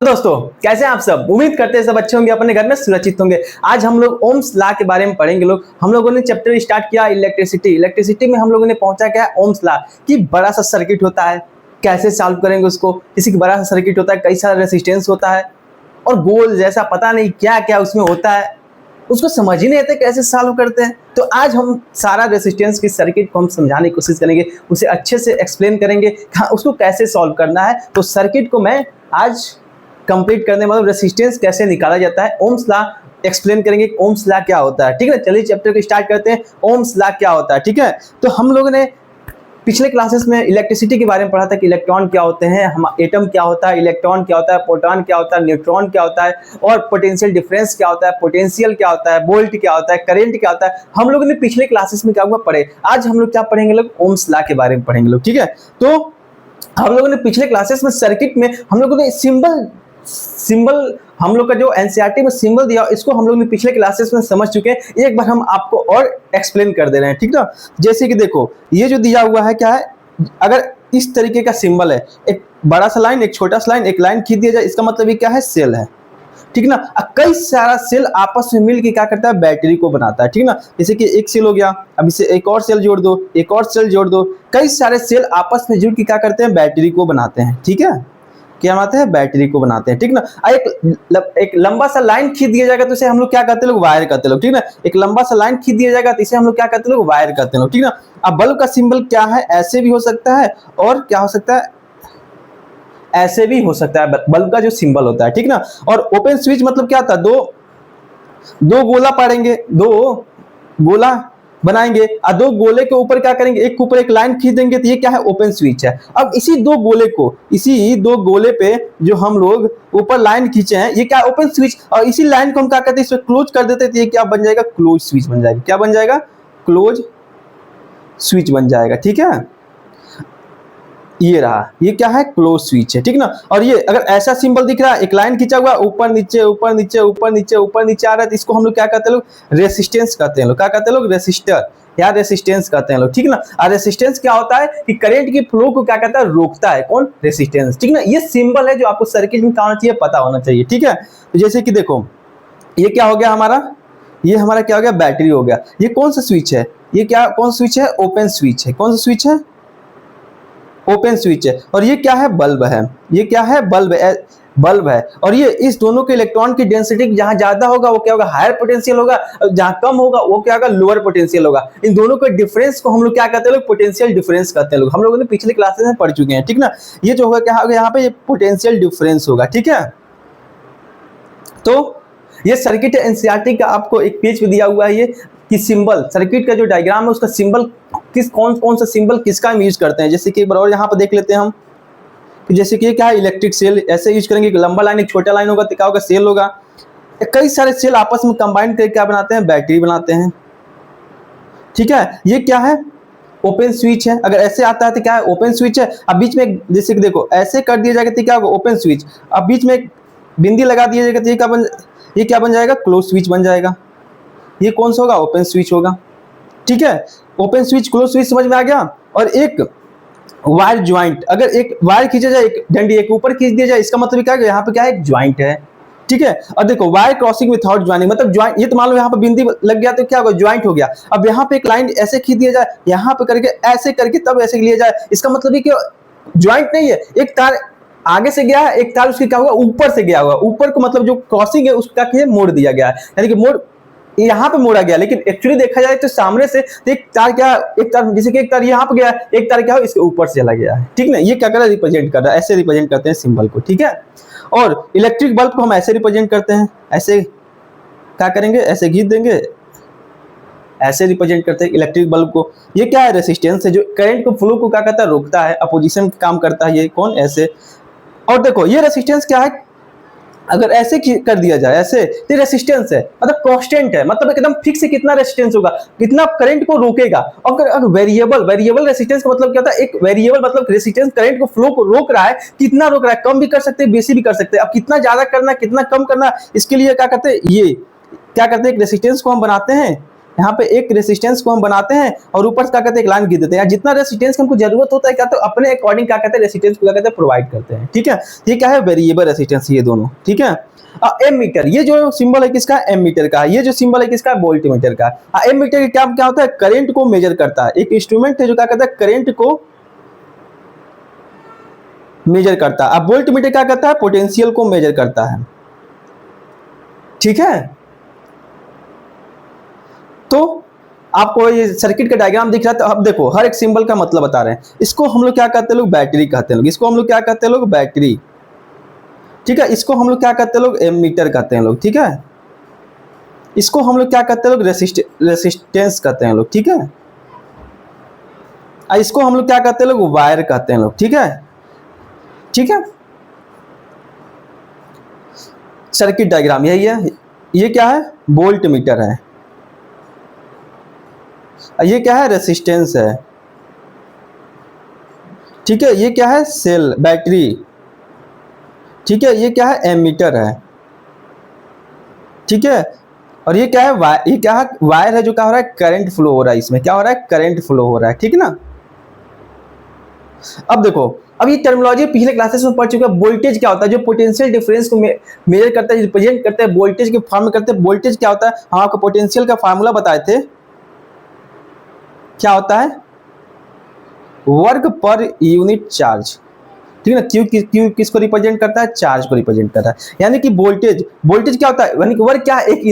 दोस्तों कैसे हैं आप सब। उम्मीद करते हैं सब अच्छे होंगे, अपने घर में सुरक्षित होंगे। आज हम लोग ओम्स लॉ के बारे में पढ़ेंगे। हम लोगों ने चैप्टर स्टार्ट किया इलेक्ट्रिसिटी में हम लोगों ने पहुंचा क्या है ओम्स लॉ कि बड़ा सा सर्किट होता है, कैसे सॉल्व करेंगे उसको। किसी की बड़ा सा सर्किट होता है, कई सारा रेसिस्टेंस होता है और गोल जैसा पता नहीं क्या क्या उसमें होता है, उसको समझ ही नहीं आता कैसे सॉल्व करते हैं। तो आज हम सारा रेसिस्टेंस की सर्किट को हम समझाने की कोशिश करेंगे, उसे अच्छे से एक्सप्लेन करेंगे उसको कैसे सॉल्व करना है। तो सर्किट को मैं आज कंप्लीट करने मतलब रेसिस्टेंस कैसे निकाला जाता है, ओम्स लॉ एक्सप्लेन करेंगे। ओम्स लॉ क्या होता है, ठीक है। चलिए चैप्टर को स्टार्ट करते हैं। ओम्स लॉ क्या होता है, ठीक है। तो हम लोगों ने पिछले क्लासेस में इलेक्ट्रिसिटी के बारे में पढ़ा था कि इलेक्ट्रॉन क्या होते हैं, हम एटम क्या होता है, इलेक्ट्रॉन क्या होता है, प्रोटॉन क्या होता है, न्यूट्रॉन क्या होता है, और पोटेंशियल डिफरेंस क्या होता है, पोटेंशियल क्या होता है, वोल्ट क्या होता है, करंट क्या होता है। हम लोगों ने पिछले क्लासेस में क्या हुआ पढ़े। आज हम लोग क्या पढ़ेंगे, लोग ओम्स लॉ के बारे में पढ़ेंगे लोग, ठीक है। तो हम लोगों ने पिछले क्लासेस में सर्किट में हम लोगों ने सिंबल हम लोग का जो एनसीईआरटी में सिंबल दिया इसको हम लोग ने पिछले क्लासेस में समझ चुके हैं। एक बार हम आपको और एक्सप्लेन कर दे रहे हैं, ठीक ना। जैसे कि देखो ये जो दिया हुआ है क्या है, अगर इस तरीके का सिंबल है, एक बड़ा सा लाइन एक छोटा सा लाइन, एक लाइन खींच दिया जाए, इसका मतलब ये क्या है, सेल है, ठीक ना। कई सारा सेल आपस में मिलकर क्या करता है, बैटरी को बनाता है, ठीक ना। जैसे कि एक सेल हो गया, अब इसे एक और सेल जोड़ दो, एक और सेल जोड़ दो, कई सारे सेल आपस में जुड़ के क्या करते हैं, बैटरी को बनाते हैं, ठीक है। क्या बनाते हैं, बैटरी को बनाते हैं, ठीक ना। एक लंबा सा लाइन खींच दिया जाएगा तो इसे हम लोग क्या करते हैं, लोग वायर करते लोग, ठीक ना। एक लंबा सा लाइन खींच दिया जाएगा तो इसे हम लोग क्या करते हैं, लोग वायर करते हैं लोग, ठीक ना। अब बल्ब का सिंबल क्या है, ऐसे भी हो सकता है और क्या हो सकता है, ऐसे भी हो सकता है बल्ब का जो सिंबल होता है, ठीक ना। और ओपन स्विच मतलब क्या था, दो गोला पाड़ेंगे, दो गोला बनाएंगे और दो गोले के ऊपर क्या करेंगे, एक के ऊपर एक लाइन खींच देंगे तो ये क्या है, ओपन स्विच है। अब इसी दो गोले पे जो हम लोग ऊपर लाइन खींचे हैं ये क्या, ओपन स्विच। और इसी लाइन को हम क्या करते हैं, इसमें क्लोज कर देते हैं तो ये क्या बन जाएगा, क्लोज स्विच बन जाएगा। क्या बन जाएगा, क्लोज स्विच बन जाएगा, ठीक है। ये रहा, ये क्या है, क्लोज स्विच है, ठीक ना। और ये अगर ऐसा सिंबल दिख रहा है, एक लाइन खींचा हुआ ऊपर नीचे ऊपर नीचे ऊपर नीचे ऊपर नीचे आ रहा है, तो इसको हम लोग क्या कहते हैं, लोग रेसिस्टेंस कहते हैं लोग। क्या कहते हैं लोग, रेसिस्टर या रेसिस्टेंस कहते हैं लोग, ठीक ना। और रेसिस्टेंस क्या होता है कि करंट की फ्लो को क्या कहता है, रोकता है, कौन, रेसिस्टेंस, ठीक ना। ये सिंबल है जो आपको सर्किट में क्या होना चाहिए, पता होना चाहिए, ठीक है। तो जैसे कि देखो ये क्या हो गया हमारा, ये हमारा क्या हो गया, बैटरी हो गया। ये कौन सा स्विच है, ये क्या कौन सा स्विच है, ओपन स्विच है। कौन सा स्विच है, ओपन स्विच है। और ये क्या है, बल्ब है। ये क्या है, बल्ब है। और ये इस दोनों के इलेक्ट्रॉन की डेंसिटी जहां ज्यादा होगा वो क्या होगा, हायर पोटेंशियल होगा, जहां कम होगा वो क्या होगा, लोअर पोटेंशियल होगा। इन दोनों के डिफरेंस को हम लोग क्या कहते हैं, लोग पोटेंशियल डिफरेंस कहते हैं लोग। हम लोगों ने पिछले क्लासेस में पढ़ चुके हैं, ठीक ना। ये जो होगा क्या होगा, यहाँ पे ये पोटेंशियल डिफरेंस होगा, ठीक है। तो ये सर्किट एनसीईआरटी का आपको एक पेज पे दिया हुआ है, ये कि सिंबल सर्किट का जो डायग्राम है उसका सिंबल कौन सा सिंबल किसका हम यूज करते हैं। जैसे कि एक बार और यहाँ पर देख लेते हैं हम, जैसे कि क्या है, इलेक्ट्रिक सेल ऐसे यूज करेंगे, लंबा लाइन एक छोटा लाइन होगा तो क्या होगा, सेल होगा। कई सारे सेल आपस में कंबाइन करके क्या बनाते हैं, बैटरी बनाते हैं, ठीक है। ये क्या है, ओपन स्विच है। अगर ऐसे आता है तो क्या है, ओपन स्विच है। अब बीच में जैसे कि देखो ऐसे कर दिया जाएगा तो क्या होगा, ओपन स्विच। अब बीच में एक बिंदी लगा दिया जाएगा तो ये क्या बन जाएगा, क्लोज स्विच बन जाएगा। ये कौन सा होगा, ओपन स्विच होगा, ठीक है। ओपन स्विच क्लोज स्विच समझ में आ गया। और एक वायर ज्वाइंट, अगर एक वायर खींचा जाए, एक डंडी एक ऊपर खींच दिया जाए, इसका मतलब क्या है, यहाँ पे क्या है, एक ज्वाइंट है, ठीक है। और देखो वायर क्रॉसिंग विथआउट ज्वाइनिंग मतलब ज्वाइंट, ये तो मान लो यहाँ पे बिंदी लग गया तो क्या होगा, ज्वाइंट हो गया। अब यहाँ पे एक लाइन ऐसे खींच दिया जाए, यहाँ पे करके ऐसे करके तब ऐसे लिया जाए, इसका मतलब है कि ज्वाइंट नहीं है, एक तार आगे से गया है, एक तार उसके क्या हुआ, ऊपर से गया हुआ। ऊपर को मतलब जो क्रॉसिंग है उसका क्या मोड़ दिया गया है, यानी कि मोड़ यहाँ पे मोड़ा गया। लेकिन एक्चुअली देखा जाए तो सामने से एक तार क्या, एक तार जैसे कि एक तार यहाँ पे गया, एक तार क्या हो इसके ऊपर से चला गया है, ठीक ना। ये क्या कर रहा है, रिप्रेजेंट कर रहा है, ऐसे रिप्रेजेंट करते हैं सिंबल को, ठीक है। और इलेक्ट्रिक बल्ब को हम ऐसे रिप्रेजेंट करते हैं, ऐसे क्या करेंगे, ऐसे खींच देंगे, ऐसे रिप्रेजेंट करते हैं इलेक्ट्रिक बल्ब को। ये क्या है, रेसिस्टेंस है जो करंट को फ्लो को क्या करता है, रोकता है, अपोजिशन काम करता है, ये कौन, ऐसे। और देखो ये रेसिस्टेंस क्या है, अगर ऐसे कर दिया जाए ऐसे तो रेसिस्टेंस है, मतलब कांस्टेंट है, मतलब एकदम फिक्स है, कितना रेसिस्टेंस होगा, कितना करंट को रोकेगा। और अगर वेरिएबल रेसिस्टेंस का मतलब क्या होता है, एक वेरिएबल मतलब रेसिस्टेंस करंट को फ्लो को रोक रहा है, कितना रोक रहा है, कम भी कर सकते हैं, बेसी भी कर सकते हैं। अब कितना ज्यादा करना कितना कम करना, इसके लिए क्या करते हैं, ये क्या करते हैं, एक रेसिस्टेंस को हम बनाते हैं, यहाँ पे एक रेसिस्टेंस को हम बनाते हैं और ऊपर से क्या कहते हैं एक लाइन गिर देते हैं, जितना रेसिस्टेंस की हमको जरूरत होता है क्या तो अपने अकॉर्डिंग क्या कहते हैं रेसिस्टेंस को क्या कहते हैं प्रोवाइड करते हैं। ठीक है, ये क्या है वेरिएबल रेसिस्टेंस ये दोनों। ठीक है, एम मीटर, ये जो सिंबल है किसका, एम मीटर का, ये जो सिंबल है किसका, वोल्ट मीटर का। एम मीटर क्या क्या होता है, करंट को मेजर करता है, एक इंस्ट्रूमेंट है जो क्या कहता है करंट को मेजर करता है। अब वोल्ट मीटर क्या करता है, पोटेंशियल को मेजर करता है। ठीक है, तो आपको ये सर्किट का डायग्राम दिख रहा है, तो अब देखो हर एक सिंबल का मतलब बता रहे हैं। इसको हम लोग क्या कहते हैं लोग, बैटरी कहते हैं लोग, इसको हम लोग क्या कहते हैं लोग, बैटरी। ठीक है, इसको हम लोग क्या कहते हैं लोग, एमीटर कहते हैं लोग। ठीक है, इसको हम लोग क्या कहते हैं लोग, रेसिस्टेंस कहते हैं लोग। ठीक है, इसको हम लोग क्या कहते हैं लोग, वायर कहते हैं लोग। ठीक है, ठीक है, सर्किट डायग्राम यही है। ये क्या है, वोल्ट मीटर है, ये क्या है, रेसिस्टेंस है। ठीक है, ये क्या है, सेल बैटरी। ठीक है, ये क्या है, एमीटर है। ठीक है, और ये क्या है, ये क्या है, वायर है जो क्या हो रहा है, करंट फ्लो हो रहा है, इसमें क्या हो रहा है, करंट फ्लो हो रहा है। ठीक है ना। अब देखो, अब ये टर्मिनोलॉजी पिछले क्लासेस में पढ़ चुके हैं। वोल्टेज क्या होता है, जो पोटेंशियल डिफरेंस को मेजर करता है, रिप्रेजेंट करता है, वोल्टेज के फॉर्म में करते हैं। वोल्टेज क्या होता है, हम आपको पोटेंशियल का फार्मूला बताए थे, क्या होता है, वर्क पर यूनिट चार्ज। ठीक है ना, क्यू किसको रिप्रेजेंट करता है, चार्ज को रिप्रेजेंट करता है। यानी कि वोल्टेज क्या होता है, यानी कि वर्क क्या है, एक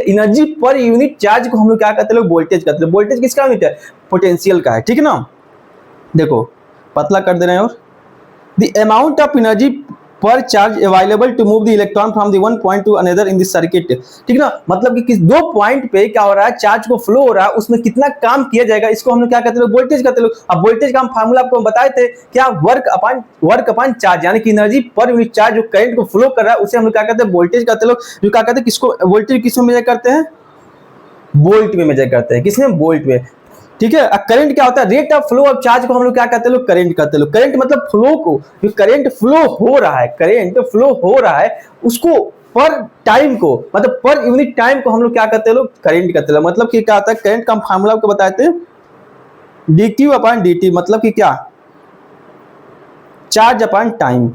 एनर्जी पर यूनिट चार्ज को हम लोग क्या कहते हैं, वोल्टेज कहते हैं। वोल्टेज किसका यूनिट है, पोटेंशियल का है। ठीक है ना, देखो पतला कर दे रहे हैं, और the amount of energy per charge available to move the electron from the one point to another in the circuit. ठीक है ना, मतलब कि किस दो पॉइंट पे क्या हो रहा है, चार्ज को फ्लो हो रहा है, उसमें कितना काम किया जाएगा, इसको हम लोग क्या कहते हैं, वोल्टेज कहते हैं। अब वोल्टेज का हम फार्मूला आपको बताए थे, क्या, वर्क अपॉन चार्ज, यानी कि एनर्जी पर यूनिट चार्ज जो करंट को फ्लो कर रहा है उसे हम लोग क्या कहते हैं, वोल्टेज कहते हैं। जो क्या कहते हैं, किसको वोल्टेज किसमें मेजर करते हैं, वोल्ट में मेजर करते हैं, किसमें, वोल्ट में। ठीक है, करंट क्या होता है, rate of flow of charge को हम लोग क्या कहते हैं, करंट कहते हैं। करंट मतलब फ्लो को, जो करंट फ्लो हो रहा है, करंट फ्लो हो रहा है उसको पर टाइम को, मतलब पर यूनिट टाइम को हम लोग क्या कहते हैं, करंट कहते हैं। मतलब कि क्या होता है, करंट का फार्मूला आपको बताए थे, dq अपॉन dt, मतलब कि क्या, चार्ज अपॉन टाइम,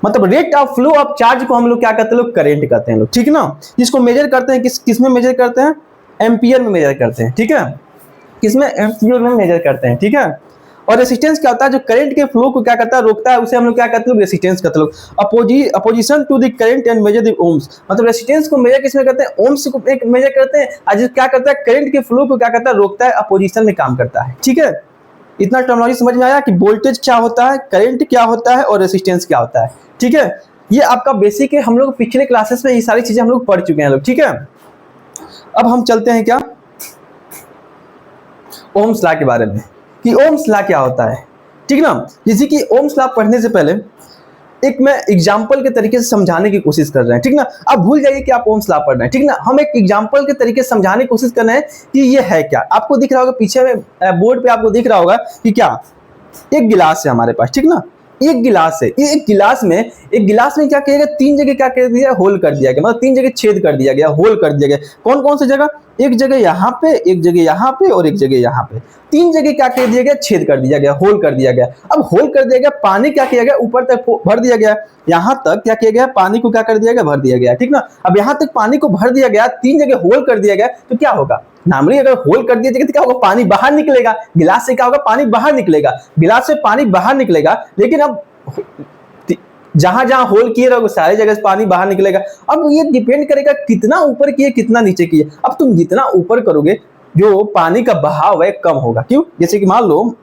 मतलब rate of flow of charge को हम लोग क्या कहते हैं, करंट कहते हैं लोग। ठीक है ना, इसको मेजर करते हैं किस में मेजर करते हैं, एम्पियर में मेजर करते हैं। ठीक है, किसमें, एम्पियर में मेजर करते हैं। ठीक है, और रेसिस्टेंस क्या होता है, जो करंट के फ्लो को क्या करता है, रोकता है, उसे हम लोग क्या कहते हैं, रेसिस्टेंस कहते हैं। Opposition to the current and measure the ohms, मतलब रेसिस्टेंस को मेजर किसमें करते हैं, ओम्स को एक मेजर करते हैं, और क्या करता है, करंट के फ्लो को क्या करता है, रोकता है, अपोजिशन में काम करता है। ठीक है, इतना टर्मिनोलॉजी समझ में आया कि वोल्टेज क्या होता है, करंट क्या होता है और रेसिस्टेंस क्या होता है। ठीक है, ये आपका बेसिक है, हम लोग पिछले क्लासेस में ये सारी चीजें हम लोग पढ़ चुके हैं लोग। ठीक है, अब हम चलते हैं क्या, ओम्स लॉ के बारे में, कि ओम्स लॉ क्या होता है। ठीक ना, जैसे कि ओम्स लॉ पढ़ने से पहले एक मैं एग्जांपल के तरीके से समझाने की कोशिश कर रहे हैं। ठीक ना, आप भूल जाइए कि आप ओम्स लॉ पढ़ रहे हैं। ठीक ना, हम एक एग्जांपल के तरीके से समझाने की कोशिश कर रहे हैं कि ये है क्या। आपको दिख रहा होगा पीछे में बोर्ड पे, आपको दिख रहा होगा कि क्या, एक गिलास है हमारे पास। ठीक ना, एक गिलास है, ये एक गिलास में क्या किया गया, तीन जगह क्या कर दिया, होल कर दिया गया, मतलब तीन जगह छेद कर दिया गया, होल कर दिया गया। कौन कौन सी जगह, एक जगह यहाँ पे, एक जगह यहाँ पे और एक जगह यहाँ पे, तीन जगह क्या कर दिया गया, छेद कर दिया गया, होल कर दिया गया। अब होल कर दिया गया, पानी क्या किया गया, ऊपर तक भर दिया गया, यहाँ तक क्या किया गया, पानी को क्या कर दिया गया, भर दिया गया। ठीक ना, अब यहाँ तक पानी को भर दिया गया, तीन जगह होल कर दिया गया, तो क्या होगा, नॉर्मली अगर होल कर दिया जाएगा तो क्या होगा, पानी बाहर निकलेगा, गिलास से क्या होगा, पानी बाहर निकलेगा, गिलास से पानी बाहर निकलेगा। लेकिन अब जहां जहां होल किए रहोगे सारी जगह से पानी बाहर निकलेगा। अब ये डिपेंड करेगा कितना ऊपर किए कितना नीचे किए। अब तुम जितना ऊपर करोगे जो पानी का बहाव है कम होगा। क्यों, जैसे कि मान लो,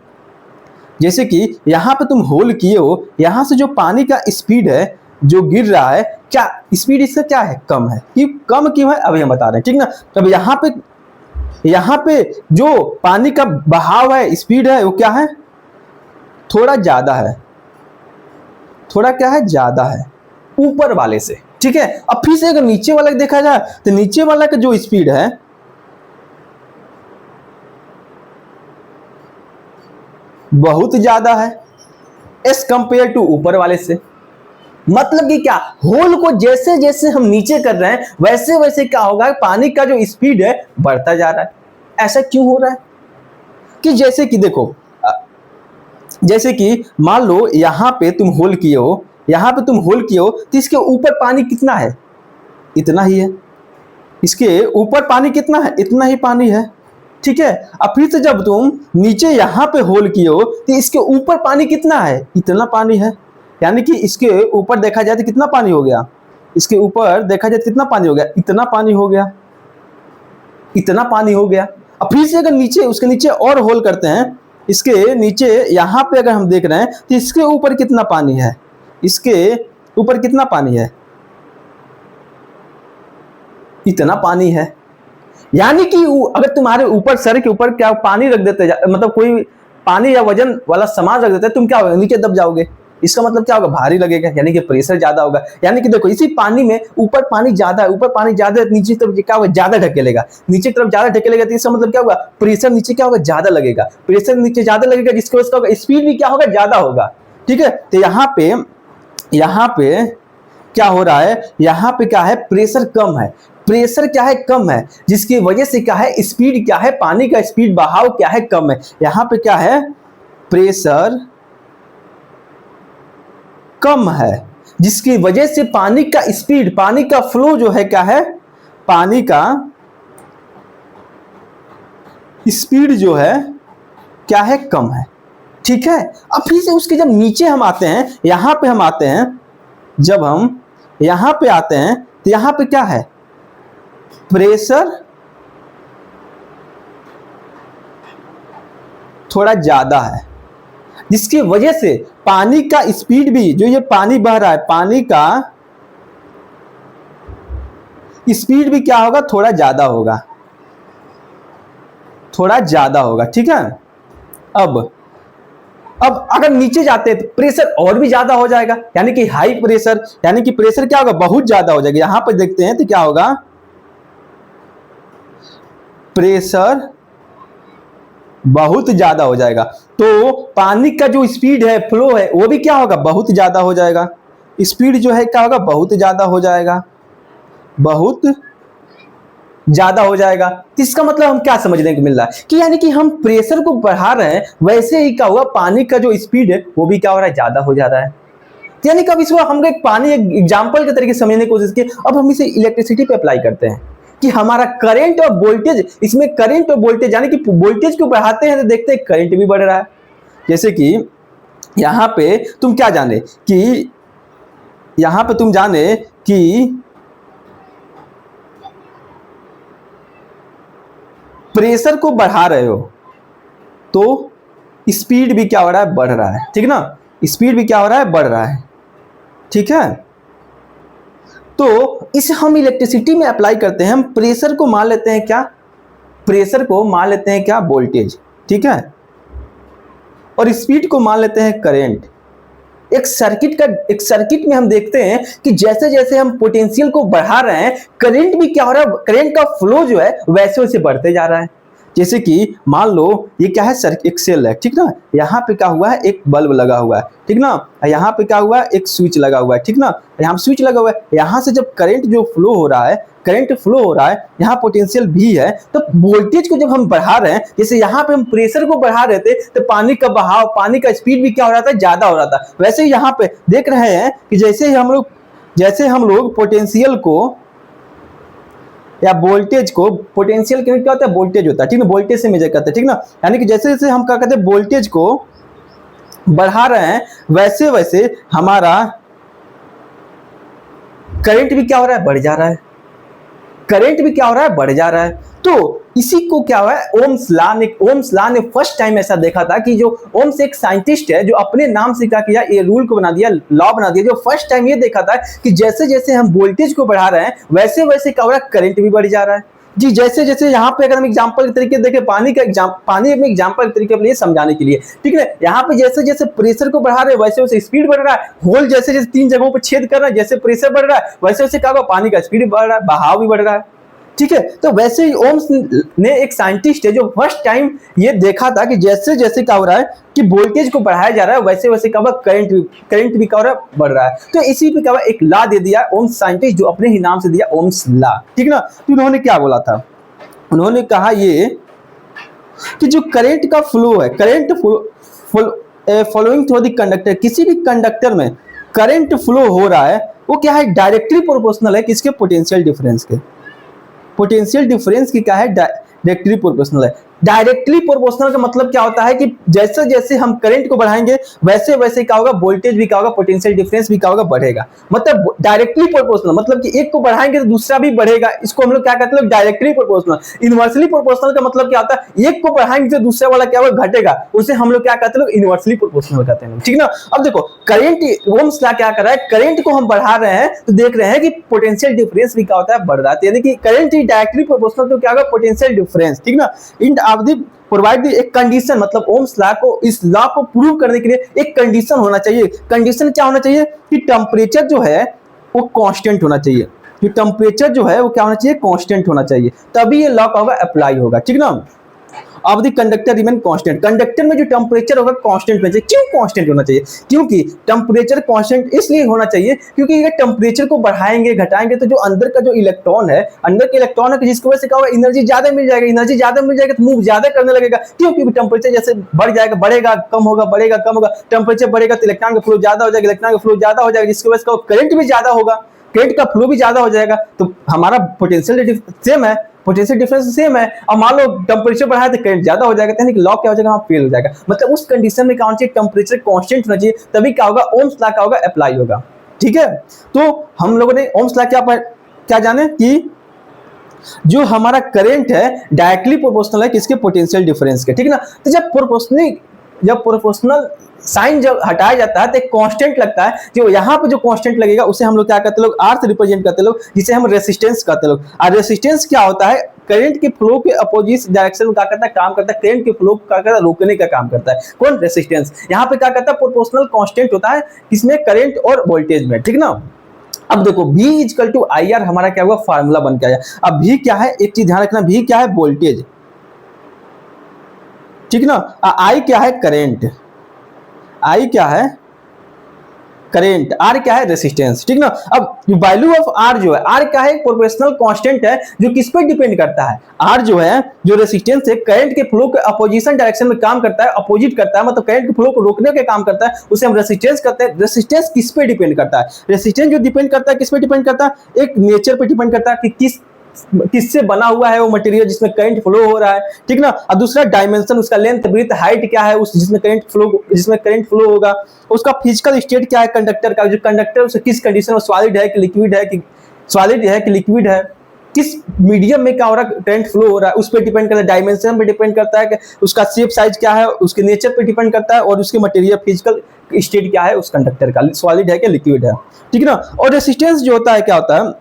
जैसे कि यहाँ पे तुम होल किए हो, यहाँ से जो पानी का स्पीड है जो गिर रहा है, क्या स्पीड इससे क्या है, कम है। क्यों कम क्यों है, अभी हम बता रहे हैं। ठीक ना, तब यहाँ पे जो पानी का बहाव है, स्पीड है, वो क्या है, थोड़ा ज्यादा है, थोड़ा क्या है, ज्यादा है ऊपर वाले से। ठीक है, अब फिर से अगर नीचे वाला देखा जाए तो नीचे वाला का जो स्पीड है बहुत ज्यादा है एस कंपेयर टू ऊपर वाले से। मतलब कि क्या, होल को जैसे जैसे हम नीचे कर रहे हैं वैसे वैसे क्या होगा, पानी का जो स्पीड है बढ़ता जा रहा है। ऐसा क्यों हो रहा है कि जैसे कि देखो, जैसे कि मान लो यहां पे तुम होल किए हो, यहां पे तुम होल किए हो, तो इसके ऊपर पानी कितना है? इतना ही है। इसके ऊपर पानी कितना है? इतना ही पानी है। ठीक है। अब फिर से जब तुम नीचे यहां पे होल किए हो तो इसके ऊपर पानी कितना है? इतना पानी है। यानी कि इसके ऊपर देखा जाए तो कितना पानी हो गया? इसके ऊपर देखा जाए तो कितना पानी हो गया? इतना पानी हो गया। इतना पानी हो गया। अब फिर से अगर नीचे, उसके नीचे और होल करते हैं, इसके नीचे यहां पे अगर हम देख रहे हैं तो इसके ऊपर कितना पानी है? इसके ऊपर कितना पानी है? इतना पानी है। यानी कि अगर तुम्हारे ऊपर, सर के ऊपर क्या पानी रख देते, मतलब कोई पानी या वजन वाला सामान रख देते, तुम क्या होगा? नीचे दब जाओगे। इसका मतलब क्या होगा? भारी लगेगा, यानी कि प्रेशर ज्यादा होगा। यानी कि देखो, इसी पानी में ऊपर पानी ज्यादा है, ऊपर पानी ज्यादा है, नीचे तरफ क्या होगा? ज्यादा ढकेलेगा। नीचे तरफ ज्यादा ढकेलेगा तो इसका मतलब क्या होगा? प्रेशर नीचे क्या होगा? ज्यादा लगेगा। प्रेशर नीचे ज्यादा लगेगा, जिसकी वजह से होगा स्पीड भी क्या होगा? ज्यादा होगा। ठीक है। तो यहाँ पे क्या हो रहा है? यहाँ पे क्या है? प्रेशर कम है। प्रेशर क्या है? कम है, जिसकी वजह से क्या है? स्पीड क्या है? पानी का स्पीड, बहाव क्या है? कम है। यहां पे क्या है? प्रेशर कम है, जिसकी वजह से पानी का स्पीड, पानी का फ्लो जो है क्या है? पानी का स्पीड जो है क्या है? कम है। ठीक है। अब फिर से उसके जब नीचे हम आते हैं, यहां पे हम आते हैं, जब हम यहां पे आते हैं तो यहां पे क्या है? प्रेशर थोड़ा ज्यादा है, जिसकी वजह से पानी का स्पीड भी, जो ये पानी बह रहा है, पानी का स्पीड भी क्या होगा? थोड़ा ज्यादा होगा। थोड़ा ज्यादा होगा। ठीक है। अब अगर नीचे जाते हैं तो प्रेशर और भी ज्यादा हो जाएगा, यानी कि हाई प्रेशर, यानी कि प्रेशर क्या होगा? बहुत ज्यादा हो जाएगा। यहां पर देखते हैं तो क्या होगा? प्रेशर बहुत ज्यादा हो जाएगा, तो पानी का जो स्पीड है, फ्लो है, वो भी क्या होगा? बहुत ज्यादा हो जाएगा। स्पीड जो है क्या होगा? बहुत ज्यादा हो जाएगा। बहुत ज्यादा हो जाएगा। इसका मतलब हम क्या समझने को मिल रहा है कि यानी कि हम प्रेशर को बढ़ा रहे हैं, वैसे ही क्या हुआ? पानी का जो स्पीड है वो भी क्या हो रहा है? ज्यादा हो जा रहा है। यानी कि अब इसको हम एक पानी, एक एग्जाम्पल के तरीके से समझने की कोशिश की। अब हम इसे इलेक्ट्रिसिटी पे अप्लाई करते हैं कि हमारा करंट और वोल्टेज, इसमें करंट और वोल्टेज, यानी कि वोल्टेज को बढ़ाते हैं तो देखते हैं करंट भी बढ़ रहा है। जैसे कि यहां पे तुम क्या जाने कि, यहां पे तुम जाने कि प्रेशर को बढ़ा रहे हो तो स्पीड भी क्या हो रहा है? बढ़ रहा है। ठीक ना? स्पीड भी क्या हो रहा है? बढ़ रहा है। ठीक है। तो इसे हम इलेक्ट्रिसिटी में अप्लाई करते हैं। हम प्रेशर को मान लेते हैं क्या? प्रेशर को मान लेते हैं क्या? वोल्टेज। ठीक है। और स्पीड को मान लेते हैं करंट। एक सर्किट में हम देखते हैं कि जैसे जैसे हम पोटेंशियल को बढ़ा रहे हैं, करंट भी क्या हो रहा है? करंट का फ्लो जो है वैसे वैसे बढ़ते जा रहा है। जैसे कि मान लो ये क्या है? एक सेल है। ठीक ना? यहाँ पे क्या हुआ है? एक बल्ब लगा हुआ है। ठीक ना? यहाँ पे क्या हुआ है? एक स्विच लगा हुआ है। ठीक ना? यहाँ स्विच लगा हुआ है। यहाँ से जब करंट जो फ्लो हो रहा है, करंट फ्लो हो रहा है, यहाँ पोटेंशियल भी है, तो वोल्टेज को जब हम बढ़ा रहे हैं, जैसे यहाँ पे हम प्रेशर को बढ़ा रहे थे तो पानी का बहाव, पानी का स्पीड भी क्या हो रहा था? ज्यादा हो रहा था। वैसे ही यहाँ पे देख रहे हैं कि जैसे हम लोग पोटेंशियल को या वोल्टेज को, पोटेंशियल क्या होता है? वोल्टेज होता है। ठीक ना? वोल्टेज से मेजर करते हैं। ठीक ना? यानी कि जैसे जैसे हम क्या कहते हैं? वोल्टेज को बढ़ा रहे हैं, वैसे वैसे हमारा करंट भी क्या हो रहा है? बढ़ जा रहा है। करंट भी क्या हो रहा है? बढ़ जा रहा है। तो इसी को क्या हुआ है? ओम्स लॉ ने फर्स्ट टाइम ऐसा देखा था कि जो ओम्स एक साइंटिस्ट है, जो अपने नाम से क्या किया? ये रूल को बना दिया, लॉ बना दिया, जो फर्स्ट टाइम ये देखा था कि जैसे जैसे हम वोल्टेज को बढ़ा रहे हैं, वैसे वैसे क्या हो रहा है? करंट भी बढ़ जा रहा है। जी, जैसे जैसे यहाँ पे अगर हम एग्जांपल के तरीके देखें, पानी में एग्जांपल के तरीके लिए समझाने के लिए, ठीक है, यहाँ पे जैसे जैसे प्रेशर को बढ़ा रहे हैं, वैसे वैसे स्पीड बढ़ रहा है। होल जैसे जैसे 3 जगहों पर छेद कर रहा है, जैसे प्रेशर बढ़ रहा है, वैसे वैसे क्या होगा? पानी का स्पीड बढ़ रहा है, बहाव भी बढ़ रहा है। ठीक है। तो वैसे ही ओम्स ने, एक साइंटिस्ट है, जो फर्स्ट टाइम ये देखा था कि जैसे जैसे क्या हो रहा है कि वोल्टेज को बढ़ाया जा रहा है, वैसे वैसे क्या होगा? करंट भी क्या हो रहा है? बढ़ रहा है। तो इसी पे क्या हुआ? एक लॉ दे दिया ओम्स साइंटिस्ट, जो अपने ही नाम से दिया, ओम्स लॉ। ठीक ना? तो उन्होंने क्या बोला था? उन्होंने कहा ये कि जो करंट का फ्लो है, current flowing through the conductor, किसी भी कंडक्टर में करंट फ्लो हो रहा है वो क्या है, डायरेक्टली प्रोपोर्शनल है किसके, पोटेंशियल डिफरेंस के। पोटेंशियल डिफरेंस की क्या है, डायरेक्टली प्रोपोर्शनल है। डायरेक्टली प्रोपोर्शनल का मतलब क्या होता है कि जैसे जैसे हम करंट को बढ़ाएंगे वैसे वैसे क्या होगा, वोल्टेज भी क्या होगा, पोटेंशियल डिफरेंस भी क्या होगा, बढ़ेगा। मतलब डायरेक्टली प्रोपोर्शनल मतलब कि एक को बढ़ाएंगे तो दूसरा भी बढ़ेगा, इसको हम लोग क्या कहते हैं, डायरेक्टली प्रोपोर्शनल। इनवर्सली प्रोपोर्शनल का मतलब क्या होता है, एक को बढ़ाएंगे तो दूसरा वाला क्या होगा, घटेगा, उसे हम लोग क्या कहते हैं, इनवर्सली प्रोपोर्शनल कहते हैं, ठीक ना। अब देखो करंट, ओम्स लॉ क्या कर रहा है, करंट को हम बढ़ा रहे हैं तो देख रहे हैं कि पोटेंशियल डिफरेंस भी क्या होता है, बढ़ रहा है। यानी कि करंट डायरेक्टली प्रोपोर्शनल तो क्या होगा, पोटेंशियल डिफरेंस, ठीक ना। इन ऑफ द प्रोवाइड एक कंडीशन, मतलब ओम्स लॉ को, इस लॉ को प्रूव करने के लिए एक कंडीशन होना चाहिए। कंडीशन क्या होना चाहिए कि टेम्परेचर जो है वो कांस्टेंट होना चाहिए, कि टेम्परेचर जो है वो क्या होना चाहिए, कांस्टेंट होना चाहिए, तभी ये लॉ का होगा अप्लाई होगा, ठीक ना। Of the conductor remain constant, conductor में जो टेम्परेचर होगा कांस्टेंट होना चाहिए। क्यों कांस्टेंट होना चाहिए, क्योंकि टेम्परेचर कांस्टेंट इसलिए होना चाहिए क्योंकि ये टेम्परेचर को बढ़ाएंगे घटाएंगे तो जो अंदर का जो इलेक्ट्रॉन है, अंदर के इलेक्ट्रॉन है, जिसकी वजह से क्या होगा, एनर्जी ज्यादा मिल जाएगा, एनर्जी ज्यादा मिल जाएगा तो मूव ज्यादा करने लगेगा। क्योंकि टेम्परेचर जैसे बढ़ जाएगा, बढ़ेगा कम होगा, बढ़ेगा कम होगा, टेम्परेचर बढ़ेगा तो इलेक्ट्रॉन का फ्लो ज्यादा हो जाएगा, इलेक्ट्रॉन का फ्लो ज्यादा हो जाएगा, जिसकी वजह से करंट भी ज्यादा होगा, करंट का फ्लो भी ज्यादा हो जाएगा, तो हमारा पोटेंशियल सेम है, पोटेंशियल डिफरेंस सेम है। अब मान लो टेम्परेचर बढ़ाया तो करंट ज्यादा हो जाएगा, यानी कि लॉ क्या हो जाएगा, वहां फेल हो जाएगा। मतलब उस कंडीशन में क्या होना चाहिए, टेम्परेचर कांस्टेंट होना चाहिए, तभी क्या होगा, ओम्स लॉ क्या होगा, अप्लाई होगा, ठीक है। तो हम लोगों ने ओम्स लॉ क्या जाने कि जो हमारा करंट है डायरेक्टली प्रोपोर्शनल है किसके, पोटेंशियल डिफरेंस के, ठीक ना। तो जब प्रोपोर्शनल साइन जब हटाया जाता है तो एक कांस्टेंट लगता है, जो यहाँ पे जो कांस्टेंट लगेगा उसे हम लोग क्या कहते हैं, लोग आर से रिप्रेजेंट करते हैं लोग, जिसे हम रेसिस्टेंस कहते हैं लोग। और रेसिस्टेंस क्या होता है, करंट के फ्लो के अपोजिट डायरेक्शन में क्या करता है, काम करता है, करंट के फ्लो क्या करता है, रोकने का काम करता है, कौन, रेसिस्टेंस। यहाँ पे क्या करता है, प्रोपोर्शनल कांस्टेंट होता है किसमें, करंट और वोल्टेज में, ठीक ना। अब देखो V equal to I R हमारा क्या हुआ, फार्मूला बन के आया। अब V क्या है, एक चीज ध्यान रखना, V क्या है, वोल्टेज, ठीक ना। I क्या है, करंट, I क्या है, करंट, R क्या है, रेसिस्टेंस, ठीक ना। अब वैल्यू ऑफ R जो है, R क्या है, प्रोपोर्शनल कांस्टेंट है जो किस पे डिपेंड करता है, R जो है, जो रेसिस्टेंस है, करंट के फ्लो के अपोजिशन डायरेक्शन में काम करता है, अपोजिट करता है, मतलब करंट के फ्लो को रोकने के काम करता है, उसे हम रेसिस्टेंस कहते हैं। रेसिस्टेंस किस पे डिपेंड करता है, रेसिस्टेंस जो डिपेंड करता है किस पे डिपेंड करता है, एक नेचर पे डिपेंड करता है कि किससे बना हुआ है वो मटेरियल जिसमें करंट फ्लो हो रहा है, ठीक ना। और दूसरा डायमेंशन, उसका लेंथ, ब्रीथ, हाइट क्या है, उस जिसमें करंट फ्लो होगा, उसका फिजिकल स्टेट क्या है कंडक्टर का, जो कंडक्टर उसे किस कंडीशन में, सॉलिड है कि लिक्विड है, कि लिक्विड है, किस मीडियम में क्या हो रहा है, करंट फ्लो हो रहा है, उस पर डिपेंड करता है। डायमेंशन पे डिपेंड करता है कि उसका शेप साइज क्या है, उसके नेचर पे डिपेंड करता है, और उसके मटेरियल फिजिकल स्टेट क्या है उस कंडक्टर का, सॉलिड है कि लिक्विड है, ठीक ना। और रेसिस्टेंस जो होता है क्या होता है,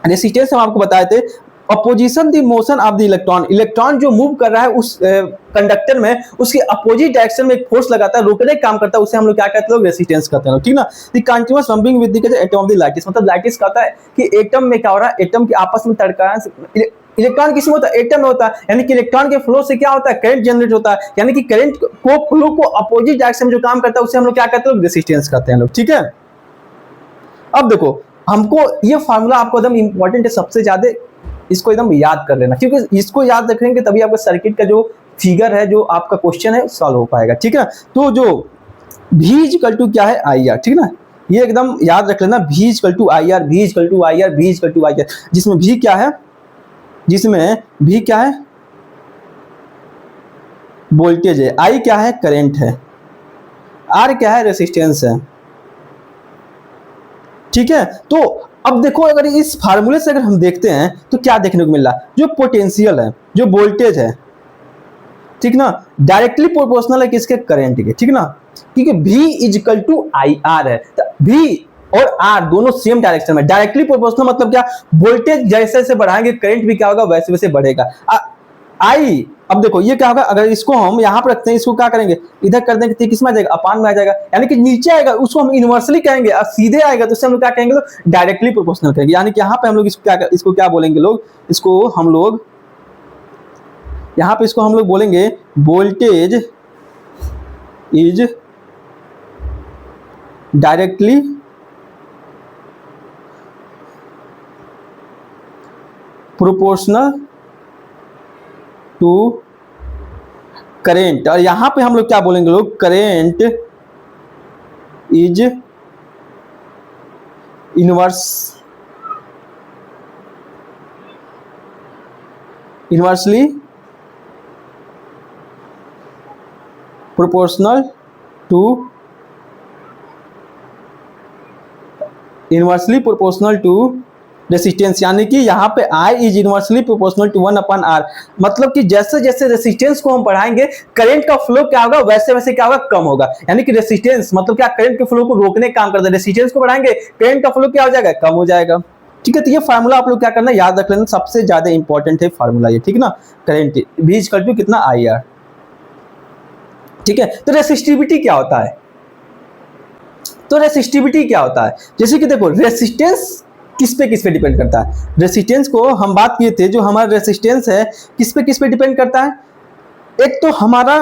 रेसिस्टेंस हम आपको बताए थे, opposition the motion of the electron, electron जो मूव कर रहा है उस कंडक्टर में, उसके अपोजिट डायरेक्शन में एक फोर्स लगाता है, रोकने का काम करता है, उसे हम लोग क्या कहते हैं, रेसिस्टेंस कहते हैं, ठीक ना। The continuous rubbing with the atom of the lattice, मतलब लैटिस कहता है कि एटम में क्या हो रहा है, एटम के आपस में टकराने, इलेक्ट्रॉन किसमें होता है, एटम में होता है, यानी कि इलेक्ट्रॉन के फ्लो से क्या होता है, करंट जनरेट होता है, यानी कि करंट को फ्लो को अपोजिट डायरेक्शन में जो काम करता है उसे हम लोग क्या कहते हैं, रेसिस्टेंस कहते हैं लोग, ठीक है। अब देखो हमको ये फार्मूला आपको एकदम इंपॉर्टेंट है, सबसे ज्यादा इसको एकदम याद कर लेना, क्योंकि इसको याद रखेंगे तभी आपका सर्किट का जो फिगर है, जो आपका क्वेश्चन है, सॉल्व हो पाएगा, ठीक है। तो जो V इक्वल टू क्या है, आई आर, ठीक ना, ये एकदम याद रख लेना, V equal to I R, V equal to I R, V equal to I R, जिसमें V क्या है, वोल्टेज है, I क्या है, करंट है, R क्या है, रेसिस्टेंस है, ठीक है। तो अब देखो अगर इस फार्मूले से अगर हम देखते हैं तो क्या देखने को मिल रहा है, जो पोटेंशियल है, जो वोल्टेज है, ठीक ना, डायरेक्टली प्रोपोर्शनल है किसके, करंट के, ठीक ना, क्योंकि V equal to I R है, तो V और R दोनों सेम डायरेक्शन में, डायरेक्टली प्रोपोर्शनल मतलब क्या, वोल्टेज जैसे जैसे बढ़ाएंगे करंट भी क्या होगा, वैसे वैसे बढ़ेगा। आई, अब देखो ये क्या होगा, अगर इसको हम यहाँ पर रखते हैं, इसको क्या करेंगे, इधर कर देंगे तो किसमें आ जाएगा, अपान में आ जाएगा, यानी कि नीचे आएगा, उसको हम इनवर्सली कहेंगे, और सीधे आएगा तो उससे हम लोग क्या कहेंगे, लोग डायरेक्टली प्रोपोर्शनल कहेंगे। यानी कि यहाँ पे हम लोग इसको क्या बोलेंगे लोग, इसको हम लोग यहाँ पे इसको हम लोग बोलेंगे voltage is directly proportional to current, और यहां पे हम लोग क्या बोलेंगे लोग, current is inversely proportional to resistance, यानी कि यहाँ पे I is inversely proportional to 1/R। मतलब कि जैसे जैसे रेसिस्टेंस को हम बढ़ाएंगे करंट का फ्लो क्या होगा, वैसे वैसे क्या होगा, कम होगा। यानी कि रेसिस्टेंस मतलब क्या, करंट के फ्लो को रोकने का काम करता है। रेसिस्टेंस को बढ़ाएंगे करंट का फ्लो क्या हो जाएगा, कम हो जाएगा। ठीक है, तो ये फार्मूला आप लोग क्या करना, याद रख लेना, सबसे ज्यादा इंपॉर्टेंट है फार्मूला ये, ठीक ना। करंट V इक्वल टू कितना, IR। ठीक है, तो रेसिस्टिविटी क्या होता है, जैसे कि देखो रेसिस्टेंस किस पे डिपेंड करता है। रेसिस्टेंस को हम बात किए थे, जो हमारा रेसिस्टेंस है किस पे डिपेंड करता है। एक तो हमारा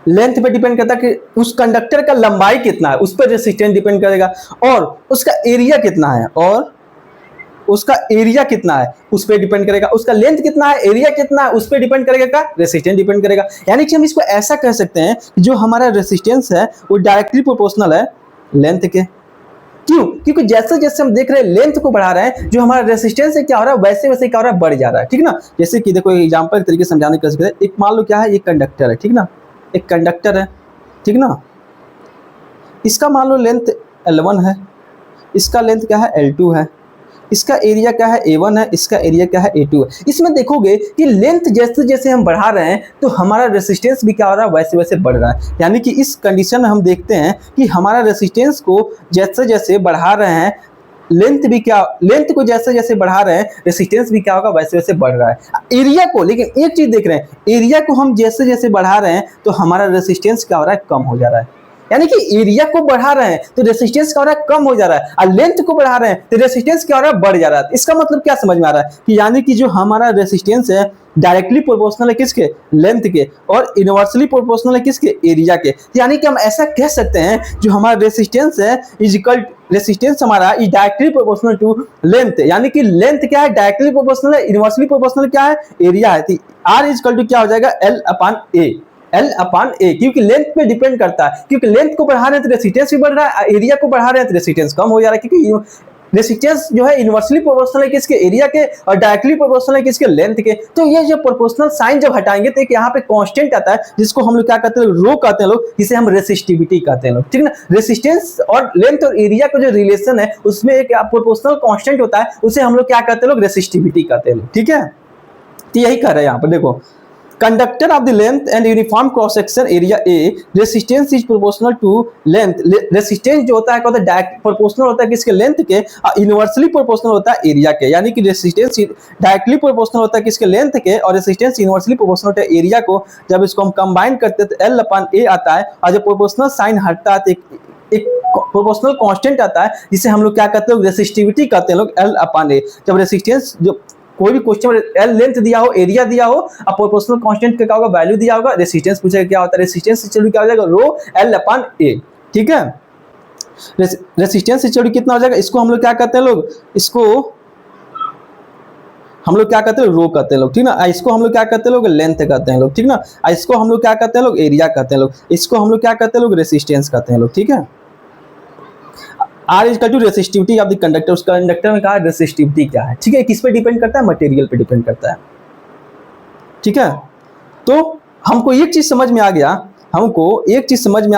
लेंथ पे डिपेंड करता है कि उस कंडक्टर का लंबाई कितना है, उस पर रेसिस्टेंस डिपेंड करेगा, और उसका एरिया कितना है, उस पर डिपेंड करेगा। उसका लेंथ कितना है, एरिया कितना है, उस पर डिपेंड करेगा, रेसिस्टेंस डिपेंड करेगा। यानी कि हम इसको ऐसा कह सकते हैं कि जो हमारा रेसिस्टेंस है वो डायरेक्टली प्रोपोर्शनल है लेंथ के। क्यों? क्योंकि जैसे जैसे हम देख रहे हैं लेंथ को बढ़ा रहे हैं, जो हमारा रेसिस्टेंस है क्या हो रहा है, वैसे वैसे क्या हो रहा है, बढ़ जा रहा है। ठीक ना, जैसे कि देखो एग्जांपल के तरीके से समझाने की कोशिश करें। एक मान लो क्या है, ये कंडक्टर है, ठीक ना, एक कंडक्टर है, ठीक ना, इसका मान लो लेंथ L1 है, इसका लेंथ क्या है, L2 है, इसका एरिया क्या है, A1 है, इसका एरिया क्या है, A2 है। इसमें देखोगे कि लेंथ जैसे जैसे हम बढ़ा रहे हैं तो हमारा रेसिस्टेंस भी क्या हो रहा है, वैसे वैसे बढ़ रहा है। यानी कि इस कंडीशन में हम देखते हैं कि हमारा रेसिस्टेंस को जैसे जैसे बढ़ा रहे हैं, लेंथ को जैसे जैसे बढ़ा रहे हैं, रेसिस्टेंस भी क्या होगा, वैसे वैसे बढ़ रहा है। एरिया को, लेकिन एक चीज देख रहे हैं, एरिया को हम जैसे जैसे बढ़ा रहे हैं तो हमारा रेसिस्टेंस क्या हो रहा है, कम हो जा रहा है। यानी कि एरिया को बढ़ा रहे हैं तो रेसिस्टेंस क्या हो रहा है, कम हो जा रहा है, और लेंथ को बढ़ा रहे हैं तो रेसिस्टेंस क्या हो रहा है, बढ़ जा रहा है। इसका मतलब क्या समझ में आ रहा है कि यानी कि जो हमारा रेसिस्टेंस है डायरेक्टली प्रोपोर्शनल है किसके, लेंथ के, और इनवर्सली प्रोपोर्शनल है किसके, एरिया के। यानी कि हम ऐसा कह सकते हैं जो हमारा रेसिस्टेंस है रेसिस्टेंस हमारा is directly proportional to length. यानी कि लेंथ क्या है, डायरेक्टली प्रोपोर्शनल है, इनवर्सली प्रोपोर्शनल क्या है, एरिया है। R इक्वल टू क्या हो जाएगा, L/A, क्योंकि लेंथ पे डिपेंड करता है। क्योंकि लेंथ को बढ़ा रहे हैं तो रेसिस्टेंस भी बढ़ रहा है, एरिया को बढ़ा रहे हैं तो रेसिस्टेंस कम हो जा रहा है। क्योंकि रेसिस्टेंस जो है इनवर्सली प्रोपोर्शनल है किसके, एरिया के, और डायरेक्टली प्रोपोर्शनल है किसके, लेंथ के। तो ये जो प्रोपोर्शनल साइन जब हटाएंगे तो एक यहाँ पे कांस्टेंट आता है जिसको हम लोग क्या कहते हैं, रो कहते हैं लोग, जिसे हम रेसिस्टिविटी कहते हैं लोग। ठीक ना, रेसिस्टेंस और लेंथ और एरिया का जो रिलेशन है उसमें एक प्रोपोर्शनल कांस्टेंट होता है, उसे हम लोग क्या कहते हैं लोग, रेसिस्टिविटी कहते हैं लोग। ठीक है, तो यही कर रहे हैं यहाँ पर। देखो, conductor of the length and uniform cross section area A, resistance is proportional to length. Resistance जो होता है क्या होता है, डायरेक्ट प्रोपोर्शनल होता है किसके, लेंथ के, और इनवर्सली प्रोपोर्शनल होता है एरिया के। यानी कि रेसिस्टेंस डायरेक्टली प्रोपोर्शनल होता है किसके, लेंथ के, और रेसिस्टेंस इनवर्सली प्रोपोर्शनल होता है एरिया को। जब इसको हम कंबाइन करते हैं तो L/A आता है, और जब प्रोपोर्शनल साइन हटता है तो एक प्रोपोर्शनल कांस्टेंट आता है जिसे हम लोग क्या कहते हैं, रेसिस्टिविटी कहते हैं लोग, L/A। जब रेसिस्टेंस, जो कोई भी क्वेश्चन में L लेंथ दिया हो, एरिया दिया हो, अब प्रोपोर्शनल कांस्टेंट का क्या होगा, वैल्यू दिया होगा, रेसिस्टेंस पूछेगा क्या होता है, रेसिस्टेंस चलो क्या हो जाएगा, रो L/A। ठीक है, रेसिस्टेंस चलो कितना हो जाएगा, इसको हम लोग क्या कहते हैं लोग, इसको हम लोग क्या कहते हैं, रो कहते हैं लोग। ठीक ना, इसको हम लोग क्या कहते हैं लोग, लेंथ कहते हैं लोग। ठीक ना, इसको हम लोग क्या कहते हैं लोग, एरिया कहते हैं लोग। इसको हम लोग क्या कहते हैं लोग, रेसिस्टेंस कहते हैं लोग। ठीक है, R is to resistivity of the conductor. उस कंडक्टर में कहा रेसिस्टिविटी क्या है। ठीक है, किस पे डिपेंड करता है, मटेरियल पे डिपेंड करता है। ठीक है, तो हमको एक चीज समझ में आ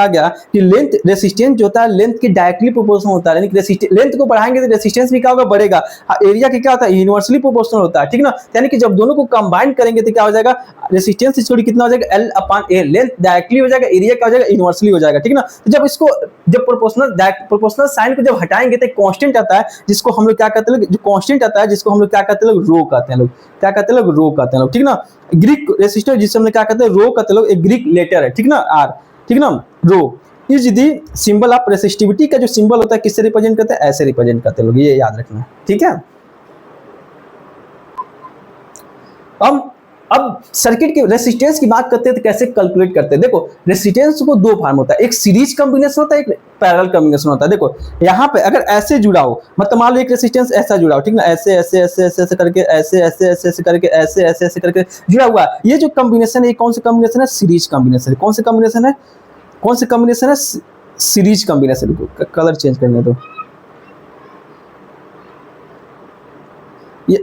गया कि लेंथ, रेसिस्टेंस जो होता है लेंथ के डायरेक्टली प्रोपोर्शनल होता है। यानी कि लेंथ को बढ़ाएंगे तो रेसिस्टेंस भी क्या होगा, बढ़ेगा। एरिया के क्या होता है, यूनिवर्सली प्रोपोर्शनल होता है। ठीक ना, यानी कि जब दोनों को कंबाइन करेंगे तो क्या हो जाएगा, रेसिस्टेंस इक्वल कितना हो जाएगा, L/A। लेंथ डायरेक्टली हो जाएगा, एरिया क्या हो जाएगा, इनवर्सली हो जाएगा। ठीक ना, तो जब प्रोपोर्शनल साइन को जब हटाएंगे तो कांस्टेंट आता है जिसको हम लोग क्या कहते हैं, जो कांस्टेंट आता है जिसको हम लोग क्या कहते हैं, रो कहते हैं लोग। क्या कहते हैं लोग, रो कहते हैं लोग। ठीक ना, ग्रीक रेसिस्टर जिसे हम क्या कहते हैं, रो कहते हैं लोग, एक ग्रीक लेटर है। ठीक ना, R। ठीक ना, rho is the symbol of resistivity का जो सिंबल होता है किससे रिप्रेजेंट करते हैं, ऐसे रिप्रेजेंट करते हैं लोग, ये याद रखना। ठीक है, अब सर्किट की रेसिस्टेंस की बात करते हैं तो कैसे कैलकुलेट करते हैं। देखो रेसिस्टेंस को दो फॉर्म होता है, एक सीरीज कॉम्बिनेशन होता है, एक पैरेलल कॉम्बिनेशन होता है। देखो यहाँ पे अगर ऐसे जुड़ा हो, मतलब मान लो एक रेसिस्टेंस ऐसा जुड़ा हो, ठीक ना, ऐसे ऐसे ऐसे ऐसे ऐसे करके, ऐसे ऐसे ऐसे ऐसे करके, ऐसे ऐसे ऐसे करके जुड़ा हुआ है। ये जो कॉम्बिनेशन है, कौन सा कॉम्बिनेशन है? Series combination. कौन सा कॉम्बिनेशन है? कौन सा कॉम्बिनेशन है? Series combination. कलर चेंज करने दो।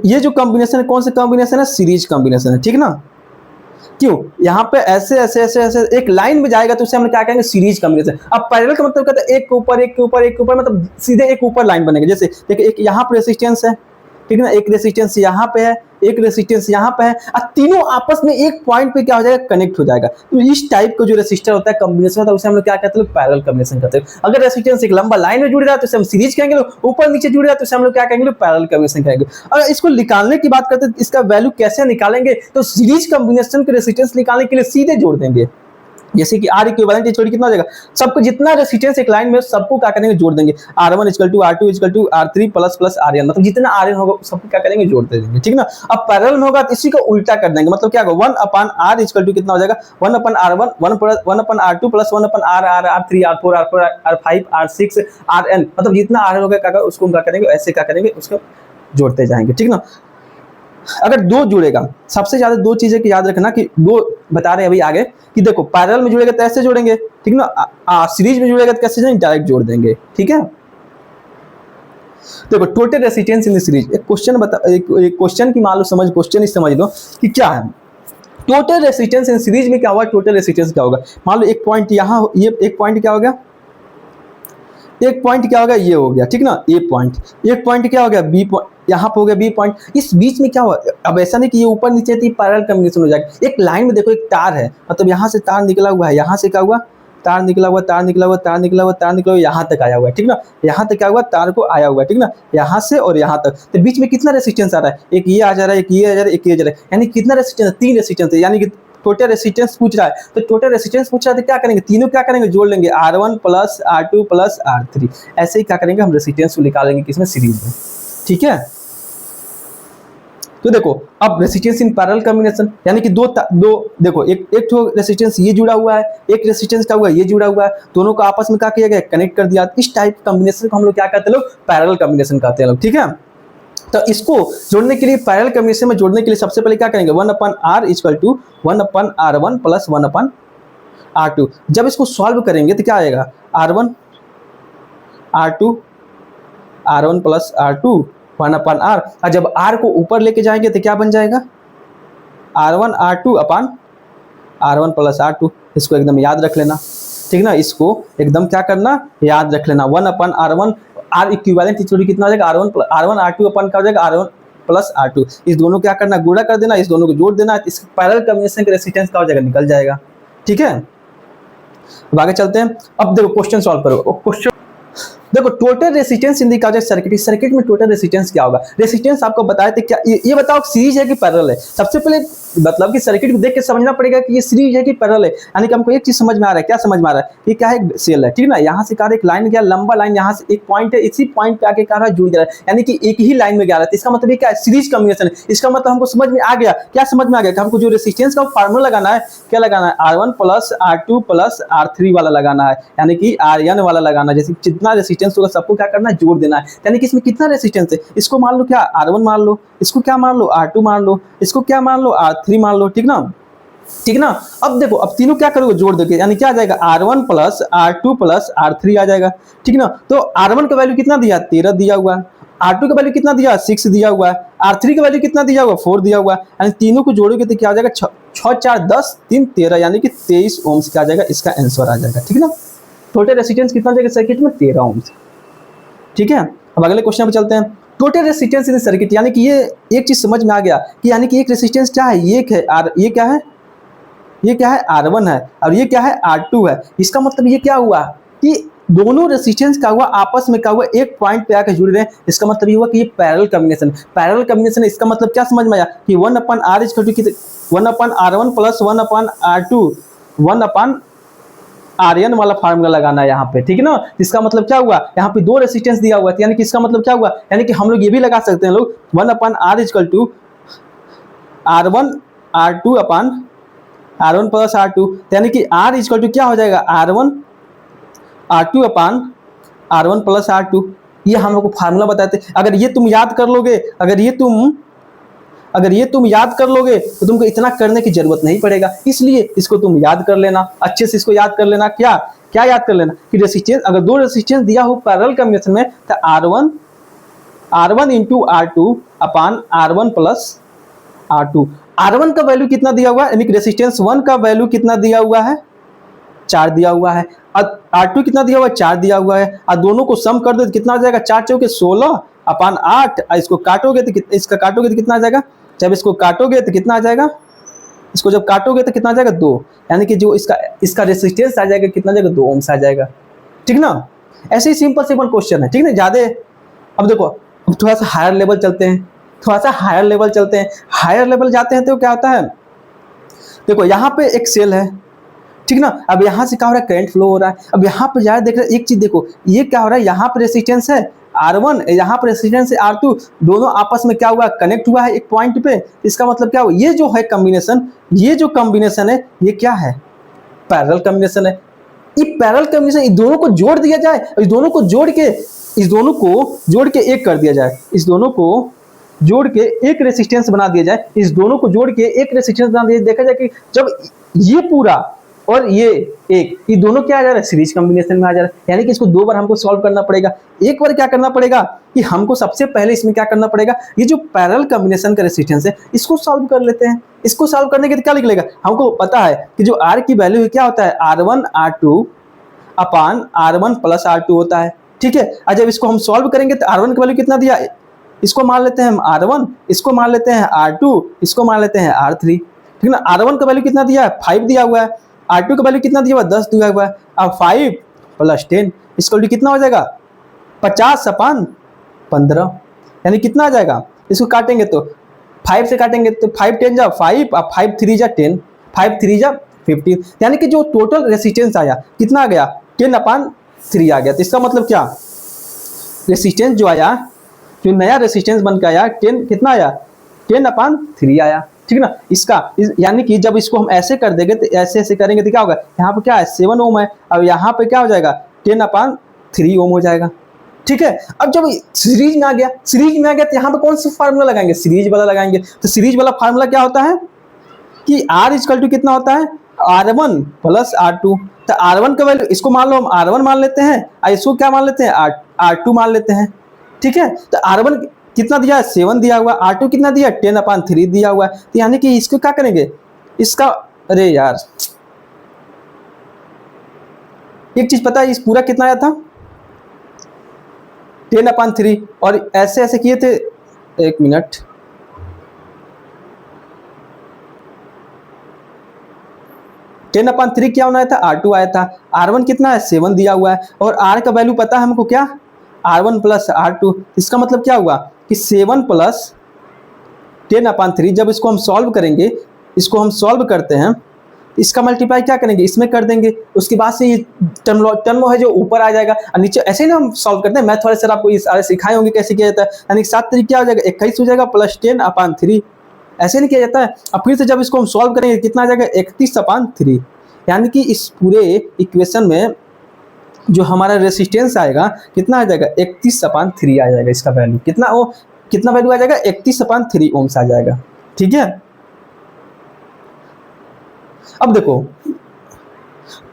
ये जो कॉम्बिनेशन है, कौन सा कॉम्बिनेशन है? सीरीज कॉम्बिनेशन है, ठीक ना। क्यों? यहाँ पे ऐसे ऐसे ऐसे ऐसे एक लाइन में जाएगा तो उसे हम क्या कहेंगे? Series combination. अब पैरेलल का मतलब कहता है एक के ऊपर एक के ऊपर एक के ऊपर, मतलब सीधे एक ऊपर लाइन बनेगा। जैसे देखिए एक यहाँ पर रेसिस्टेंस है, ठीक ना, एक रेसिस्टेंस यहाँ पे है, एक रेसिस्टेंस यहाँ पे है, और तीनों आपस में एक पॉइंट पे क्या हो जाएगा? कनेक्ट हो जाएगा। तो इस टाइप का जो रेसिस्टर होता है, कॉम्बिनेशन होता है, उसे हम लोग क्या कहते हैं? पैरेलल कॉम्बिनेशन कहते हैं। अगर रेसिस्टेंस एक लंबा लाइन में जुड़ रहा है तो उसे हम सीरीज कहेंगे, ऊपर नीचे जुड़ रहा है तो उसे हम लोग क्या कहेंगे? पैरेलल कॉम्बिनेशन कहेंगे। अगर इसको निकालने की बात करते हैं, इसका वैल्यू कैसे निकालेंगे? तो सीरीज कॉम्बिनेशन के रेसिस्टेंस निकालने के लिए सीधे जोड़ देंगे। जैसे कि R इक्विवेलेंट छोड़ी कितना हो जाएगा? सबको जितना रेसिस्टेंस एक लाइन में सबको क्या करेंगे? जोड़ देंगे। R1 equal to R2 equal to R3 plus plus RN, मतलब जितना RN होगा सबको क्या करेंगे? जोड़ दे देंगे, ठीक ना। अब पैरेलल में होगा तो इसी को उल्टा कर देंगे, मतलब क्या होगा? 1/R इक्वल टू कितना हो जाएगा? 1/R1 1/R2 plus 1/R R3 R4 R4 R5 R6 RN, मतलब जितना RN होगा क्या उसको क्या करेंगे? ऐसे क्या करेंगे? उसको जोड़ते जाएंगे, ठीक ना। अगर दो जुड़ेगा, सबसे ज्यादा दो चीजें की याद रखना कि दो बता रहे हैं अभी आगे कि देखो पैरेलल में जुड़ेगा तो ऐसे जोड़ेंगे, ठीक ना। सीरीज में जुड़ेगा तो कैसे जोड़ेंगे? डायरेक्ट जोड़ देंगे, ठीक है। देखो total resistance in the series, एक क्वेश्चन बता, एक क्वेश्चन की मान लो समझ, क्वेश्चन ही समझ लो कि क्या है टोटल रेसिस्टेंस इन सीरीज में। क्या होगा? टोटल रेसिस्टेंस क्या होगा? मान लो एक पॉइंट यहाँ, ये एक पॉइंट क्या हो गया? एक पॉइंट क्या हो गया? ये हो गया, ठीक ना, ए पॉइंट। एक पॉइंट क्या हो गया? बी पॉइंट, यहाँ पे हो गया बी पॉइंट। इस बीच में क्या हुआ? अब ऐसा नहीं कि ये ऊपर नीचे थी, पैरेलल कॉम्बिनेशन हो जाएगा। एक लाइन में देखो एक तार है, मतलब यहाँ से तार निकला हुआ है, यहाँ से क्या हुआ? तार निकला हुआ, तार निकला हुआ, तार निकला हुआ, तार निकला हुआ, यहाँ तक आया हुआ है, ठीक ना। यहाँ तक क्या हुआ? तार को आया हुआ है, ठीक ना, यहाँ से और यहाँ तक। तो बीच में कितना रेसिस्टेंस आ रहा है? एक ये आ जा रहा है, एक ये आ जा रहा है, एक ये जा रहा है, यानी कितना रेसिस्टेंस? 3 रेसिस्टेंस है, यानी कि टोटल रेसिस्टेंस पूछ रहा है। तो टोटल रेसिस्टेंस पूछ रहा है तो क्या करेंगे? तीनों क्या करेंगे? जोड़ लेंगे, R1 plus R2 plus R3। ऐसे ही क्या करेंगे? हम रेसिस्टेंस को निकालेंगे किसमें? सीरीज में, ठीक है। तो देखो अब रेसिस्टेंस इन पैरेलल कॉम्बिनेशन, यानी कि दो देखो एक रेसिस्टेंस ये जुड़ा हुआ है, एक रेसिस्टेंस क्या हुआ? ये जुड़ा हुआ है, दोनों को आपस में क्या किया गया? कनेक्ट कर दिया। इस टाइप कॉम्बिनेशन को हम लोग क्या कहते हैं? लोग पैरेलल कॉम्बिनेशन कहते हैं लोग, ठीक है। तो इसको जोड़ने के लिए, पैरेलल कॉम्बिनेशन में जोड़ने के लिए सबसे पहले क्या करेंगे? 1/R equal to 1/R1 plus 1/R2। जब इसको सॉल्व करेंगे तो क्या आएगा? R1 R2 R1 plus R2 1/R। और जब R को ऊपर लेके जाएंगे तो क्या बन जाएगा? R1 R2 अपन R1 प्लस R2। इसको एकदम याद रख लेना, ठीक ना। इसको एकदम क्या करना? याद रख लेना। 1/R1 R इक्विवेलेंट इक्वल कितना हो जाएगा? R1 R2 अपन क्या हो जाएगा? R1 plus R2। इस दोनों क्या करना? गुणा कर देना, इस दोनों को जोड़ देना। इस पैरेलल कॉम्बिनेशन का रेसिस्टेंस क्या हो जाएगा? निकल जाएगा, ठीक है। अब आगे चलते हैं। अब देखो क्वेश्चन सॉल्व करो। क्वेश्चन देखो total resistance in the circuit, इस सर्किट में टोटल रेसिस्टेंस क्या होगा? रेसिस्टेंस आपको बताए थे क्या? ये बताओ सीरीज है कि पैरेलल है? सबसे पहले मतलब कि सर्किट को देख के समझना पड़ेगा कि ये सीरीज है कि पैरेलल है। यानी कि हमको एक चीज समझ में आ रहा है, क्या समझ में आ रहा है? ये क्या है? सेल है, ठीक ना। यहाँ से कार एक लाइन गया, लंबा लाइन, यहाँ से एक पॉइंट है, इसी पॉइंट पे आके कार जुड़ जा रहा है, यानी कि एक ही लाइन में गया रहा है। इसका मतलब ये क्या है? सीरीज कॉम्बिनेशन है। इसका मतलब हमको समझ में आ गया, क्या समझ में आ गया? कि हमको जो रेसिस्टेंस का फार्मूला लगाना है, क्या लगाना है? R1 plus R2 plus R3 वाला लगाना है, यानी कि RN वाला लगाना है। जैसे जितना रेसिस्टेंस होगा सबको क्या करना है? जोड़ देना है। यानी कि इसमें कितना रेसिस्टेंस है? इसको मान लो क्या? R1 मान लो, इसको क्या मान लो? R2 मान लो, इसको क्या मान लो? R3 मान लो, ठीक ना, ठीक ना। अब देखो अब तीनों क्या करोगे? जोड़ दोगे, यानी क्या आ जाएगा? R1 plus R2 plus R3 आ जाएगा, ठीक ना। तो R1 का वैल्यू कितना दिया? 13 दिया हुआ है। R2 का वैल्यू कितना दिया? 6 दिया हुआ है। R3 का वैल्यू कितना दिया हुआ? 4 दिया हुआ है। यानी तीनों को जोड़ोगे तो क्या आ जाएगा? 6 4 10 3 13, यानी कि 23 ओम्स क्या आ जाएगा? इसका आंसर आ जाएगा, ठीक ना। टोटल रेसिस्टेंस कितना जाएगा सर्किट में? 13 ओम्स, ठीक है। अब अगले क्वेश्चन पे चलते हैं। टोटल रेसिस्टेंस इन सर्किट, यानी कि ये एक चीज समझ में आ गया कि यानी कि एक रेसिस्टेंस क्या है? ये है ये क्या है? ये क्या है? R1 है, और ये क्या है? R2 है। इसका मतलब ये क्या हुआ कि दोनों रेसिस्टेंस का हुआ आपस में क्या हुआ? एक पॉइंट पे आकर जुड़ रहे हैं। इसका मतलब ये हुआ कि ये पैरेलल कॉम्बिनेशन, पैरेलल कॉम्बिनेशन। इसका मतलब क्या समझ में आया? कि 1/R equal to 1/R1 plus 1/R2 1/RN वाला फार्मूला लगाना है यहाँ पे, ठीक है ना। इसका मतलब क्या हुआ? यहाँ पे दो रेसिस्टेंस दिया हुआ है, यानी कि इसका मतलब क्या हुआ? यानी कि हम लोग ये भी लगा सकते हैं लोग 1/R equal to R1 R2 upon R1 plus R2, यानी कि R इक्वल टू क्या हो जाएगा R2 upon R1 plus R2। ये हम लोग को फार्मूला बताते हैं। अगर ये तुम याद कर लोगे, अगर ये तुम याद कर लोगे तो तुमको इतना करने की जरूरत नहीं पड़ेगा। इसलिए इसको तुम याद कर लेना, अच्छे से इसको याद कर लेना। क्या क्या याद कर लेना कि रेसिस्टेंस, अगर दो रेसिस्टेंस दिया हो पैरेलल कॉम्बिनेशन में तो R1 into R2 upon R1 plus R2। R1 का वैल्यू कितना दिया हुआ है, यानी कि रेसिस्टेंस 1 का वैल्यू कितना दिया हुआ है, 4 दिया हुआ है। R2 कितना दिया हुआ है, 4 दिया हुआ है। और दोनों को सम कर दो तो कितना आ जाएगा, 4 चौके 16 अपान 8। इसको काटोगे तो इसका काटोगे तो कितना आ जाएगा, जब इसको काटोगे तो कितना आ जाएगा, इसको जब काटोगे तो कितना आ जाएगा 2, यानी कि जो इसका रेसिस्टेंस आ जाएगा कितना आ जाएगा, 2 ओम्स आ जाएगा। ठीक ना, ऐसे ही सिंपल क्वेश्चन है। ठीक ना, ज्यादा। अब देखो, अब थोड़ा सा हायर लेवल चलते हैं, हायर लेवल जाते हैं तो क्या होता है, देखो यहाँ पे एक सेल है। ठीक ना, अब यहाँ से क्या हो रहा है, करंट फ्लो हो रहा है। अब यहाँ पे जाए देख रहे, एक चीज देखो, ये क्या हो रहा है, यहाँ पे रेसिस्टेंस है R1, यहाँ पर रेसिस्टेंस है R2, दोनों आपस में क्या हुआ, कनेक्ट हुआ है एक पॉइंट पे। इसका मतलब क्या हुआ, ये जो है कॉम्बिनेशन, ये जो कॉम्बिनेशन है ये क्या है, पैरेलल कॉम्बिनेशन है। ये पैरेलल कॉम्बिनेशन, इस दोनों को जोड़ दिया जाए, इस दोनों को जोड़ के एक कर दिया जाए, इस दोनों को जोड़ के एक रेसिस्टेंस बना दिया जाए, इस दोनों को जोड़ के एक रेसिस्टेंस बना दिया, देखा जाए कि जब ये पूरा और ये एक, ये दोनों क्या आ जा रहा है, सीरीज कॉम्बिनेशन में आ जा रहा है। यानी कि इसको 2 बार हमको सॉल्व करना पड़ेगा। एक बार क्या करना पड़ेगा कि हमको सबसे पहले इसमें क्या करना पड़ेगा, ये जो पैरेलल कॉम्बिनेशन का रेसिस्टेंस है इसको सॉल्व कर लेते हैं। इसको सॉल्व करने के लिए क्या निकलेगा, हमको पता है कि जो R की वैल्यू क्या होता है, R1 R2 upon R1 plus R2 होता है। ठीक है, और जब इसको हम सॉल्व करेंगे तो R1 की वैल्यू कितना दिया, इसको मान लेते हैं हम R1, इसको मान लेते हैं R2, इसको मान लेते हैं R3। ठीक ना, R1 का वैल्यू कितना दिया है, 5 दिया हुआ है। R2 का वैल्यू कितना दिया हुआ है, 10 दिया हुआ है। अब 5 प्लस 10 इसका वैल्यू कितना हो जाएगा, 50 अपान 15, यानी कितना आ जाएगा, इसको काटेंगे तो 5 से काटेंगे तो 5 10 जा 5, अब 5 3 जा 10, 5 3 जा 15, यानी कि जो टोटल रेसिस्टेंस आया कितना आ गया, 10 अपान 3 आ गया। तो इसका मतलब क्या, रेसिस्टेंस जो आया, जो नया रेसिस्टेंस बन के आया 10 कितना आया, 10 अपान 3 आया। ठीक ना, यानी कि जब इसको हम ऐसे कर देंगे तो ऐसे करेंगे तो क्या होगा, यहाँ पे क्या है 7 ओम है, अब यहाँ पे क्या हो जाएगा 10 अपान 3 ओम हो जाएगा। ठीक है, अब जब सीरीज में आ गया तो यहाँ पे कौन सा फार्मूला लगाएंगे, सीरीज वाला लगाएंगे। तो सीरीज वाला फार्मूला क्या होता है कि R इक्वल टू कितना होता है, R1 प्लस R2। तो R1 का वैल्यू, इसको मान लो हम R1 मान लेते हैं, और इसको क्या मान लेते हैं, R2 मान लेते हैं। ठीक है, तो R1 कितना दिया है, 7 दिया हुआ, R2 कितना दिया, 10 अपान 3 दिया हुआ है। तो यानी कि इसको क्या करेंगे, इसका, अरे यार एक चीज पता है, इस पूरा कितना आया था 10 अपान 3, और ऐसे ऐसे किए थे, एक मिनट, टेन अपान 3 क्या होना था, R2 आया था। R1 कितना है, 7 दिया हुआ है, और R का वैल्यू पता है हमको क्या, R1 प्लस R2। इसका मतलब क्या हुआ कि 7 प्लस 10 अपान 3, जब इसको हम सॉल्व करेंगे, इसको हम सॉल्व करते हैं, इसका मल्टीप्लाई क्या करेंगे, इसमें कर देंगे, उसके बाद से ये टर्म है जो ऊपर आ जाएगा और नीचे, ऐसे ही ना हम सॉल्व करते हैं। मैथ वाले सर आपको सारे सिखाए होंगे कैसे किया जाता है। यानी 7 तरीके क्या हो जाएगा, 21 हो जाएगा प्लस 10 अपान 3, ऐसे नहीं किया जाता है। अब फिर से जब इसको हम सॉल्व करेंगे कितना आ जाएगा, 31 अपान 3, यानी कि इस पूरे इक्वेशन में जो हमारा रेसिस्टेंस आएगा कितना आ जाएगा, 31 अपान 3 आ जाएगा। इसका वैल्यू कितना वैल्यू आ जाएगा, 31 अपान 3 ओम्स आ जाएगा। ठीक है, अब देखो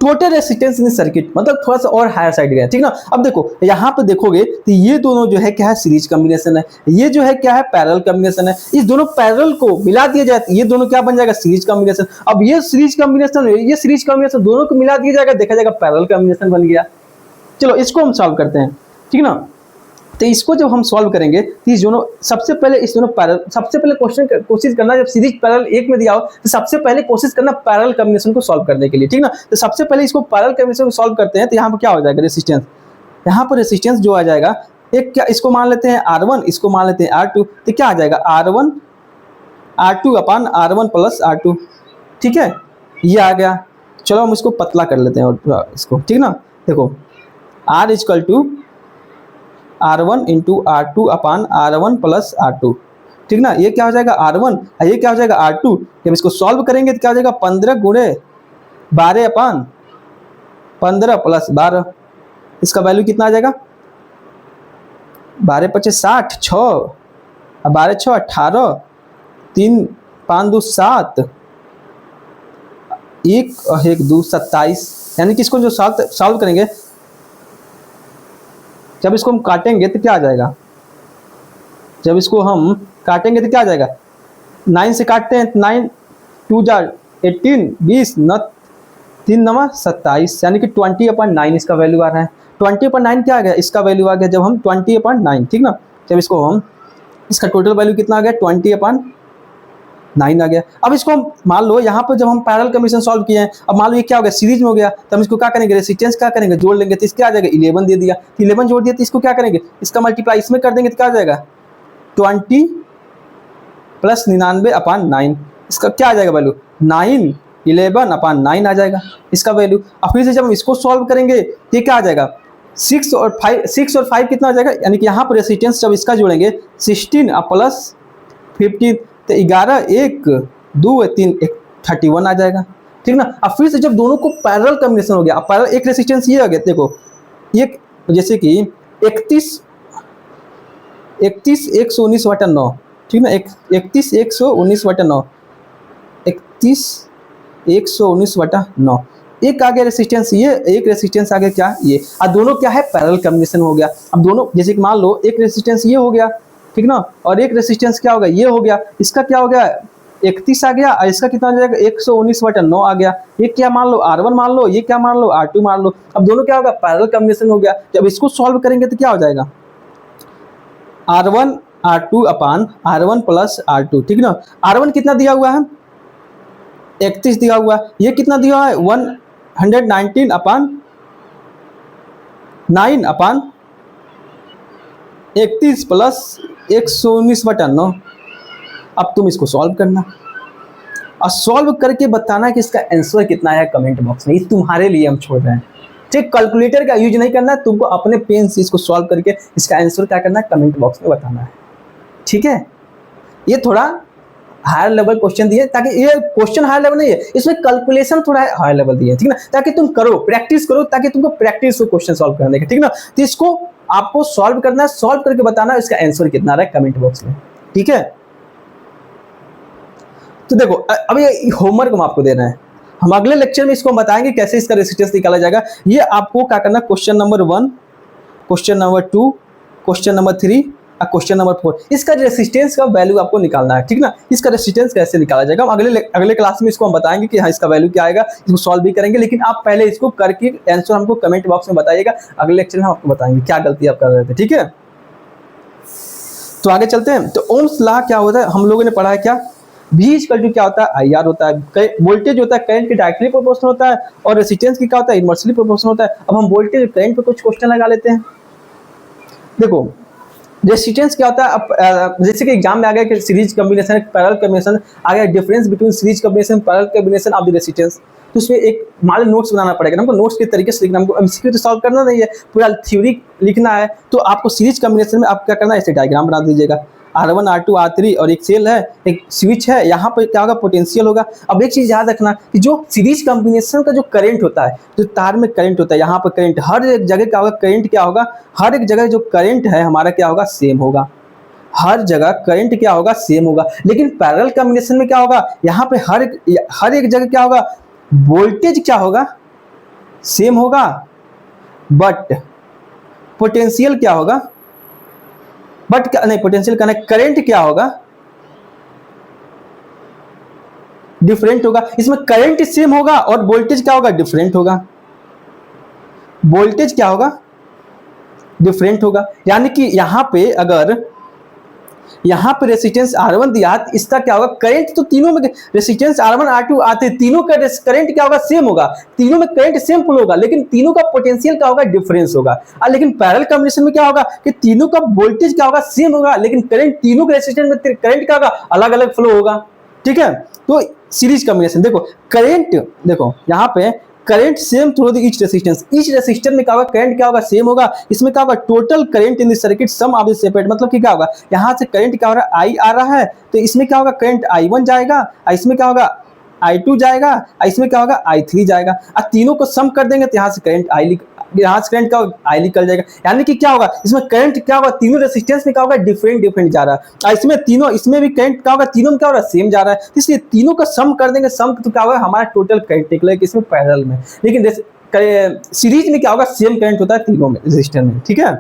टोटल रेसिस्टेंस इन सर्किट, मतलब थोड़ा सा और हायर साइड गया। ठीक ना, अब देखो यहाँ पे देखोगे तो ये दोनों जो है क्या है, सीरीज कॉम्बिनेशन है, ये जो है क्या है, पैरेलल कॉम्बिनेशन है। इस दोनों पैरेलल को मिला दिया जाए, ये दोनों क्या बन जाएगा, सीरीज कॉम्बिनेशन। अब ये सीरीज कॉम्बिनेशन दोनों को मिला दिया जाएगा, देखा जाएगा पैरेलल कॉम्बिनेशन बन गया। चलो इसको हम सॉल्व करते हैं। ठीक ना, तो इसको जब हम सॉल्व करेंगे तो इस दोनों, सबसे पहले इस दोनों पैरेलल, सबसे पहले कोशिश करना, जब सीरीज पैरेलल एक में दिया हो तो सबसे पहले कोशिश करना पैरेलल कॉम्बिनेशन को सॉल्व करने के लिए। ठीक ना, तो सबसे पहले इसको पैरेलल कॉम्बिनेशन को सॉल्व करते हैं तो यहाँ पर क्या हो जाएगा, रेसिस्टेंस, यहाँ पर रेसिस्टेंस जो आ जाएगा, एक क्या, इसको मान लेते हैं R1, इसको मान लेते हैं R2, तो क्या आ जाएगा, R2 upon R1 plus R2। ठीक है, ये आ गया। चलो हम इसको पतला कर लेते हैं और इसको, ठीक ना, देखो R equal to R1 into R2 upon R1 plus R2। ठीक ना। ये क्या हो जाएगा R1 और ये क्या हो जाएगा R2। जब इसको सॉल्व करेंगे तो क्या हो जाएगा 15 गुणे 12 अपान 15 प्लस 12, इसका वैल्यू कितना आ जाएगा 12 पच्चीस 60, 6 और 12 6 18, 3 5 2 7, 1 और 1 2 27। यानी कि इसको जो सॉल्व करेंगे, जब इसको हम काटेंगे तो क्या आ जाएगा, जब इसको हम काटेंगे तो क्या आ जाएगा 9 से काटते हैं, 9 2 जार 18, 20 9 3 9 27, यानी कि 20/9 इसका वैल्यू आ रहा है। 20/9 क्या आ गया, इसका वैल्यू आ गया जब हम 20/9, ठीक ना। जब इसको हम, इसका टोटल वैल्यू कितना आ गया 20/9 आ गया। अब इसको हम मान लो यहाँ पर जब हम पैरेलल कम्बिनेशन सॉल्व किए हैं, अब मान लो ये क्या हो गया सीरीज में हो गया, तो हम इसको क्या करेंगे रेसिस्टेंस क्या करेंगे जोड़ लेंगे, तो इसका आ जाएगा 11 दे दिया, 11 जोड़ दिया, तो इसको क्या करेंगे इसका मल्टीप्लाई इसमें कर देंगे तो क्या आ जाएगा 20 प्लस 99/9, इसका क्या आ जाएगा वैल्यू 9 11/9 आ जाएगा इसका वैल्यू। और फिर से जब हम इसको सॉल्व करेंगे ये क्या आ जाएगा 6 और 5 कितना आ जाएगा, यानी कि यहाँ पर रेसिस्टेंस जब इसका जोड़ेंगे 16 और प्लस 15, तो 11 1 2 3 31 आ जाएगा, ठीक ना। अब फिर से जब दोनों को पैरेलल कॉम्बिनेशन हो गया, अब पैरेलल एक रेसिस्टेंस ये हो गया, देखो ये जैसे कि 31 119/9, ठीक ना, 31 119/9, 31 119/9, एक आ गया रेसिस्टेंस ये, एक रेसिस्टेंस आ गया क्या ये, और दोनों क्या है पैरेलल कॉम्बिनेशन हो गया। अब दोनों जैसे कि मान लो एक रेसिस्टेंस ये हो गया, ठीक ना, और एक रेसिस्टेंस क्या होगा ये हो गया, इसका क्या हो गया 31 आ गया और इसका कितना आ जाएगा 119/9 आ गया। ये क्या मान लो R1 मान लो, ये क्या मान लो R2 मान लो। अब दोनों क्या होगा पैरेलल कॉम्बिनेशन हो गया। जब इसको सॉल्व करेंगे तो क्या हो जाएगा R1 R2 upon R1 plus R2, ठीक ना। R1 कितना दिया हुआ है 31 दिया हुआ है, ये कितना दिया है 119/9 31 प्लस 119/9। अब तुम इसको सॉल्व करना और सॉल्व करके बताना कि इसका आंसर कितना है कमेंट बॉक्स में, ये तुम्हारे लिए हम छोड़ रहे हैं, ठीक। कैलकुलेटर का यूज नहीं करना है तुमको, अपने पेन से इसको सॉल्व करके इसका आंसर क्या करना है कमेंट बॉक्स में बताना है, ठीक है। ये थोड़ा हायर लेवल क्वेश्चन दिए, ताकि ये क्वेश्चन हायर लेवल नहीं है, इसमें कैलकुलेशन थोड़ा हायर लेवल दिए, ठीक ना, ताकि तुम करो प्रैक्टिस करो, ताकि तुमको प्रैक्टिस हो क्वेश्चन सॉल्व करने का, ठीक ना। तो इसको आपको सॉल्व करना है, सॉल्व करके बताना है इसका आंसर कितना आ रहा है कमेंट बॉक्स में, ठीक है। तो देखो अब ये होमवर्क हम आपको दे रहे हैं, हम अगले लेक्चर में इसको बताएंगे कैसे इसका रेसिस्टेंस निकाला जाएगा। ये आपको क्या करना question number 1, question number 2, question number 3 और क्वेश्चन नंबर 4, इसका रेसिस्टेंस का वैल्यू आपको निकालना है, ठीक ना। इसका रेसिस्टेंस कैसे निकाला जाएगा हम अगले क्लास में इसको हम बताएंगे कि हाँ इसका वैल्यू क्या आएगा, इसको सॉल्व भी करेंगे, लेकिन आप पहले इसको करके आंसर हमको कमेंट बॉक्स में बताइएगा। अगले लेक्चर में हम आपको बताएंगे क्या गलती आप कर रहे थे, ठीक है। तो आगे चलते हैं। तो ओम्स लॉ क्या होता है, हम लोगों ने पढ़ा है क्या, V इक्वल टू क्या होता है IR होता है, वोल्टेज होता है करंट के डायरेक्टली प्रोपोर्शनल होता है, और रेसिस्टेंस की क्या होता है इनवर्सली प्रोपोर्शनल होता है। अब हम वोल्टेज करंट पे कुछ क्वेश्चन लगा लेते हैं। देखो रेसिस्टेंस क्या होता है, अब जैसे कि एग्जाम में आ गया कि सीरीज कॉम्बिनेशन पैरेलल कॉम्बिनेशन आ गया, difference between series combination parallel combination of the resistance. तो उसमें एक मान लो नोट्स बनाना पड़ेगा, हमको नोट्स के तरीके से लिखना, हमको एमसीक्यू तो सॉल्व करना नहीं है, पूरा थ्योरी लिखना है। तो आपको सीरीज कॉम्बिनेशन में आप क्या करना है ऐसे डायग्राम बना दीजिएगा, R1 R2 R3 और एक सेल है, एक स्विच है, यहाँ पर क्या होगा पोटेंशियल होगा। अब एक चीज याद रखना कि जो सीरीज कॉम्बिनेशन का जो करंट होता है, जो तार में करंट होता है, यहाँ पर करंट हर एक जगह क्या होगा करंट क्या होगा, हर एक जगह जो करंट है हमारा क्या होगा सेम होगा, हर जगह करंट क्या होगा सेम होगा। लेकिन पैरेलल कॉम्बिनेशन में क्या होगा, यहाँ पे हर एक जगह क्या होगा वोल्टेज क्या होगा सेम होगा, बट पोटेंशियल क्या होगा, बट नहीं पोटेंशियल का नहीं करंट क्या होगा डिफरेंट होगा। इसमें करंट सेम होगा और वोल्टेज क्या होगा डिफरेंट होगा, वोल्टेज क्या होगा डिफरेंट होगा। यानी कि यहां पे अगर यहाँ पे रेसिस्टेंस R1 दिया तो इसका क्या होगा करंट, तो तीनों में रेसिस्टेंस R1 R2 आते तीनों का करंट क्या होगा सेम होगा, तीनों में करंट सेम फ्लो होगा, लेकिन तीनों का पोटेंशियल क्या होगा डिफरेंस होगा। और लेकिन पैरेलल कॉम्बिनेशन में क्या होगा कि तीनों का वोल्टेज क्या होगा सेम होगा, लेकिन करंट तीनों के रेसिस्टेंस में करंट क्या होगा अलग अलग फ्लो होगा, ठीक है। तो सीरीज कॉम्बिनेशन देखो करंट, देखो यहाँ पे current same through the each resistance, each resistor में क्या होगा, करंट क्या होगा, सेम होगा। इसमें क्या होगा, total current in the circuit sum of the separate, मतलब कि क्या होगा, यहाँ से करंट क्या हो रहा है, आई आ रहा है, तो इसमें क्या होगा, करंट I1 जाएगा, इसमें क्या होगा, I2 जाएगा, इसमें क्या होगा, I3 जाएगा। अब तीनों को सम कर देंगे तो यहाँ से करंट यहाँ से करंट का आई निकल जाएगा। यानी कि क्या होगा, इसमें करंट क्या होगा, तीनों रेसिस्टेंस में क्या होगा, डिफरेंट जा रहा है। इसमें तीनों, इसमें भी करंट क्या होगा, तीनों में क्या हो रहा है, सेम जा रहा है। इसलिए तीनों का सम कर देंगे, सम तो क्या होगा, हमारा टोटल करंट निकलेगा इसमें पैरेलल में। लेकिन सीरीज में क्या होगा, सेम करंट होता है तीनों में रेजिस्टर में। ठीक है,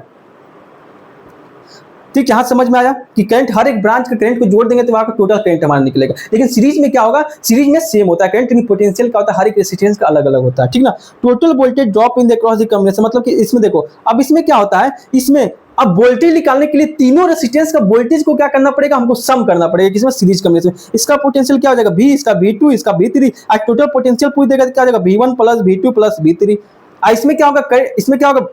ठीक, यहाँ समझ में आया कि करंट हर एक ब्रांच के करंट को जोड़ देंगे तो वहां का टोटल करंट हमारा निकलेगा। लेकिन सीरीज में क्या होगा, सीरीज में सेम होता है करंट, लेकिन पोटेंशियल क्या होता है, हर एक रेजिस्टेंस का अलग अलग होता है। ठीक ना, total voltage drop in the cross the combination, मतलब कि इसमें देखो, अब इसमें क्या होता है, इसमें अब वोल्टेज निकालने के लिए तीनों रेजिस्टेंस का वोल्टेज को क्या करना पड़ेगा, हमको सम करना पड़ेगा, किसमें, सीरीज कॉम्बिनेशन में। इसका पोटेंशियल क्या हो जाएगा, V, इसका V2, इसका V3, आज टोटल पोटेंशियल पूछ देगा तो क्या हो जाएगा, V1 plus V2 plus V3। इसमें क्या होगा, इसमें क्या होगा,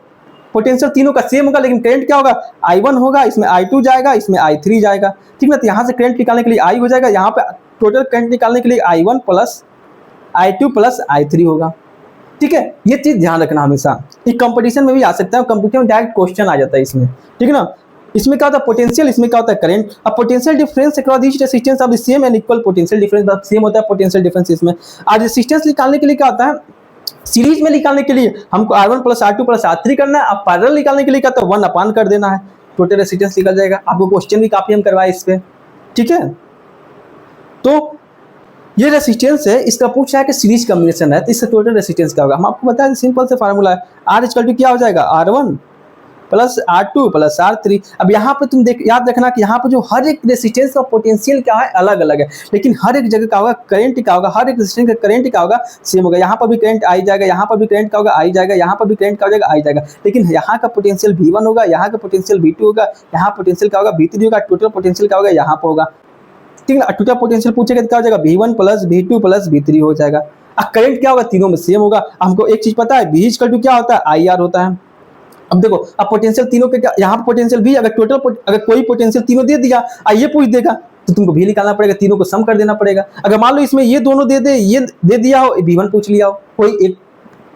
पोटेंशियल तीनों का सेम होगा, लेकिन करंट क्या होगा, I1 होगा, इसमें I2 जाएगा, इसमें I3 जाएगा। ठीक ना, तो यहाँ से करंट निकालने के लिए I हो जाएगा, यहाँ पे टोटल करंट निकालने के लिए I1 plus I2 plus I3 होगा। ठीक है, ये चीज ध्यान रखना हमेशा, ये कंपटीशन में भी आ सकता है, कंपटीशन में डायरेक्ट क्वेश्चन आ जाता है इसमें। ठीक है ना, इसमें क्या होता है पोटेंशियल, इसमें क्या होता है करंट। अब potential difference across each resistance of the same and equal potential difference, same होता है पोटेंशियल डिफरेंस इसमें। आज रेजिस्टेंस निकालने के लिए क्या होता है, सीरीज में निकालने के लिए हमको R1 plus R2 plus R3 करना है। अब पैरेलल निकालने के लिए क्या तो 1 अपान कर देना है, टोटल रेजिस्टेंस निकल जाएगा। आपको क्वेश्चन भी काफी हम करवाए इस पे। ठीक है, तो ये रेजिस्टेंस है, इसका पूछा है कि सीरीज कॉम्बिनेशन है तो इससे टोटल रेजिस्टेंस क्या होगा। हम आपको बताएं सिंपल से फार्मूला है, R इक्वल टू क्या हो जाएगा, R1 plus R2 plus R3। अब यहाँ पे तुम याद रखना कि यहाँ पे जो हर एक रेजिस्टेंस का पोटेंशियल क्या है, अलग अलग है, लेकिन हर एक जगह का होगा करंट क्या होगा, हर एक रेजिस्टेंस का करंट क्या होगा, सेम होगा। यहाँ पर भी करंट आई जाएगा, यहाँ पर भी करंट का होगा आई जाएगा, यहाँ पर भी करंट का हो जाएगा आई जाएगा, लेकिन यहाँ का पोटेंशियल V1 होगा, यहाँ का पोटेंशियल V2 होगा, यहाँ पोटेंशियल क्या होगा, V3 होगा, टोटल पोटेंशियल क्या होगा, यहाँ पर होगा। ठीक है, टोटल पोटेंशियल पूछेगा तो क्या हो जाएगा, V1 plus V2 plus V3 हो जाएगा। अब करंट क्या होगा, तीनों में सेम होगा। हमको एक चीज पता है, V इक्वल टू क्या होता है, IR होता है। अब देखो, अब पोटेंशियल तीनों के, यहाँ पे पोटेंशियल भी, अगर टोटल अगर कोई पोटेंशियल तीनों दे दिया, ये पूछ देगा तो तुमको भी निकालना पड़ेगा, तीनों को सम कर देना पड़ेगा। अगर मान लो इसमें ये दोनों दे दे, ये दे दिया हो, V1 पूछ लिया हो, कोई एक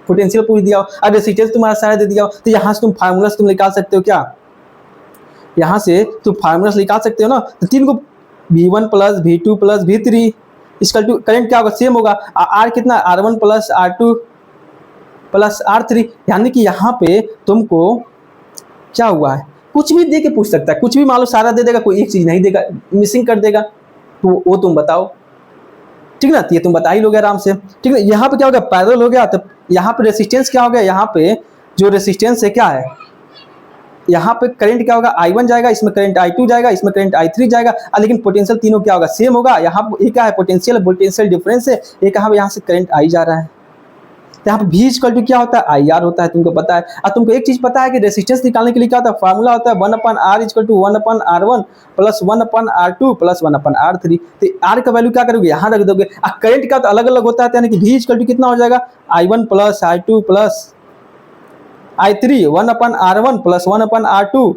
पोटेंशियल पूछ दिया हो, अगर रेजिस्टेंस तुम्हारा सारा दे दिया हो, तो यहाँ से तुम फार्मूला तुम निकाल सकते हो। क्या यहाँ से तुम फार्मूला निकाल सकते हो ना, तो तीन को V1 plus V2 plus V3 इसका टू करंट क्या होगा, सेम होगा। R कितना, R1 plus R2 plus R3। यानी कि यहाँ पे तुमको क्या हुआ है, कुछ भी दे के पूछ सकता है, कुछ भी मान लो सारा दे देगा, कोई एक चीज नहीं देगा, मिसिंग कर देगा, तो वो तुम बताओ। ठीक ना, ये तुम बता ही लोगे आराम से। ठीक है, यहाँ पे क्या हो गया, पैरेलल हो गया, तो यहाँ पे रेजिस्टेंस क्या हो गया, यहाँ पे जो रेजिस्टेंस है क्या है, यहाँ पे करंट क्या होगा, I1 जाएगा, इसमें करंट I2 जाएगा, इसमें करंट I3 जाएगा, लेकिन पोटेंशियल तीनों क्या होगा, सेम होगा। यहाँ पे क्या है, पोटेंशियल वोल्टेंशियल डिफरेंस है, एक यहाँ से करंट आई जा रहा है, यहाँ पे V इक्वल टू क्या होता है, IR होता है, तुमको पता है। और तुमको एक चीज पता है कि रेजिस्टेंस निकालने के लिए क्या होता है, फार्मूला होता है 1/R equal to 1/R1 plus 1/R2 plus 1/R3। तो R का वैल्यू क्या करोगे, यहाँ रख दोगे। और करंट का तो अलग अलग होता है, यानी कि V इक्वल टू कितना हो जाएगा, I1 plus I2 plus I3 1/R1 plus 1/R2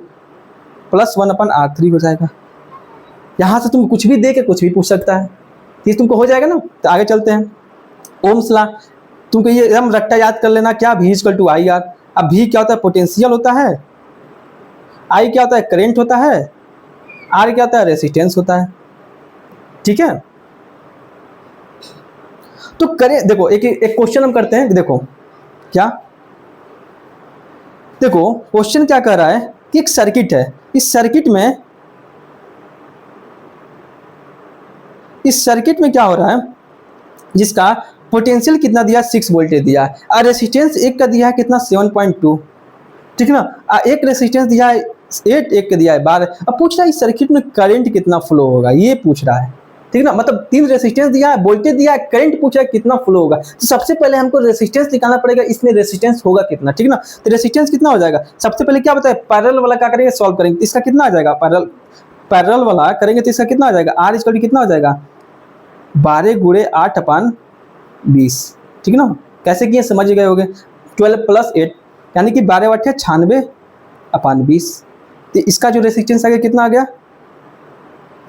plus 1/R3 हो जाएगा। यहाँ से तुम कुछ भी दे के कुछ भी पूछ सकता है, ये तुमको हो जाएगा ना। तो आगे चलते हैं, ओम्स लॉ तुमको ये एकदम रट्टा याद कर लेना, क्या, V इक्वल टू IR। अब V क्या होता है, पोटेंशियल होता है, I क्या होता है, करंट होता है, R क्या होता है, रेजिस्टेंस होता है। ठीक है, तो करें, देखो एक क्वेश्चन हम करते हैं, देखो क्या, देखो क्वेश्चन क्या कह रहा है कि एक सर्किट है, इस सर्किट में क्या हो रहा है, जिसका पोटेंशियल कितना दिया, 6 वोल्टेज दिया है, और रेजिस्टेंस एक का दिया है कितना, 7.2। ठीक है ना, एक रेजिस्टेंस दिया है 8, एक का दिया है 12। अब पूछ रहा है इस सर्किट में करंट कितना फ्लो होगा, ये पूछ रहा है। ठीक ना, मतलब 3 रेजिस्टेंस दिया है, वोल्टेज दिया है, करंट पूछ रहा है कितना फ्लो होगा। तो सबसे पहले हमको रेजिस्टेंस निकालना पड़ेगा, इसमें रेजिस्टेंस होगा कितना। ठीक ना, तो रेजिस्टेंस कितना हो जाएगा, सबसे पहले क्या बताए, पैरेलल वाला क्या करेंगे, सॉल्व करेंगे, इसका कितना आ जाएगा, पैरेलल वाला करेंगे तो इसका कितना आ जाएगा, R इक्वल टू कितना हो जाएगा, 12 गुणे 8/20। ठीक ना, कैसे किए समझ गए होगे, 12 प्लस 8 यानी कि 12 8 96/20। तो इसका जो रेजिस्टेंस आ गया कितना आ गया,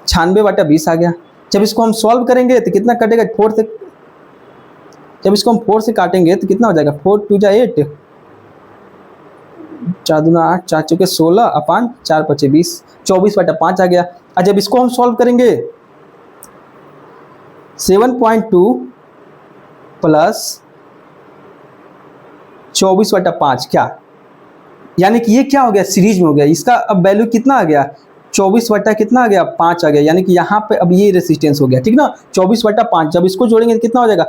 96/20 आ गया। जब इसको हम सॉल्व करेंगे तो कितना कटेगा, 4 से जब इसको हम 4 से काटेंगे तो कितना हो जाएगा, 4 2 जा 8, 4 दूना 8, 4 चौके 16 अपान 4 पचे 20, 24/5 आ गया। और जब इसको हम सॉल्व करेंगे 7.2 प्लस 24/5 क्या, यानी कि ये क्या हो गया, सीरीज में हो गया। इसका अब वैल्यू कितना आ गया, 24 कितना आ गया, 5 आ गया। यानी कि यहाँ पे अब ये रेसिस्टेंस हो गया, ठीक ना, 24/5। जब इसको जोड़ेंगे तो कितना हो जाएगा,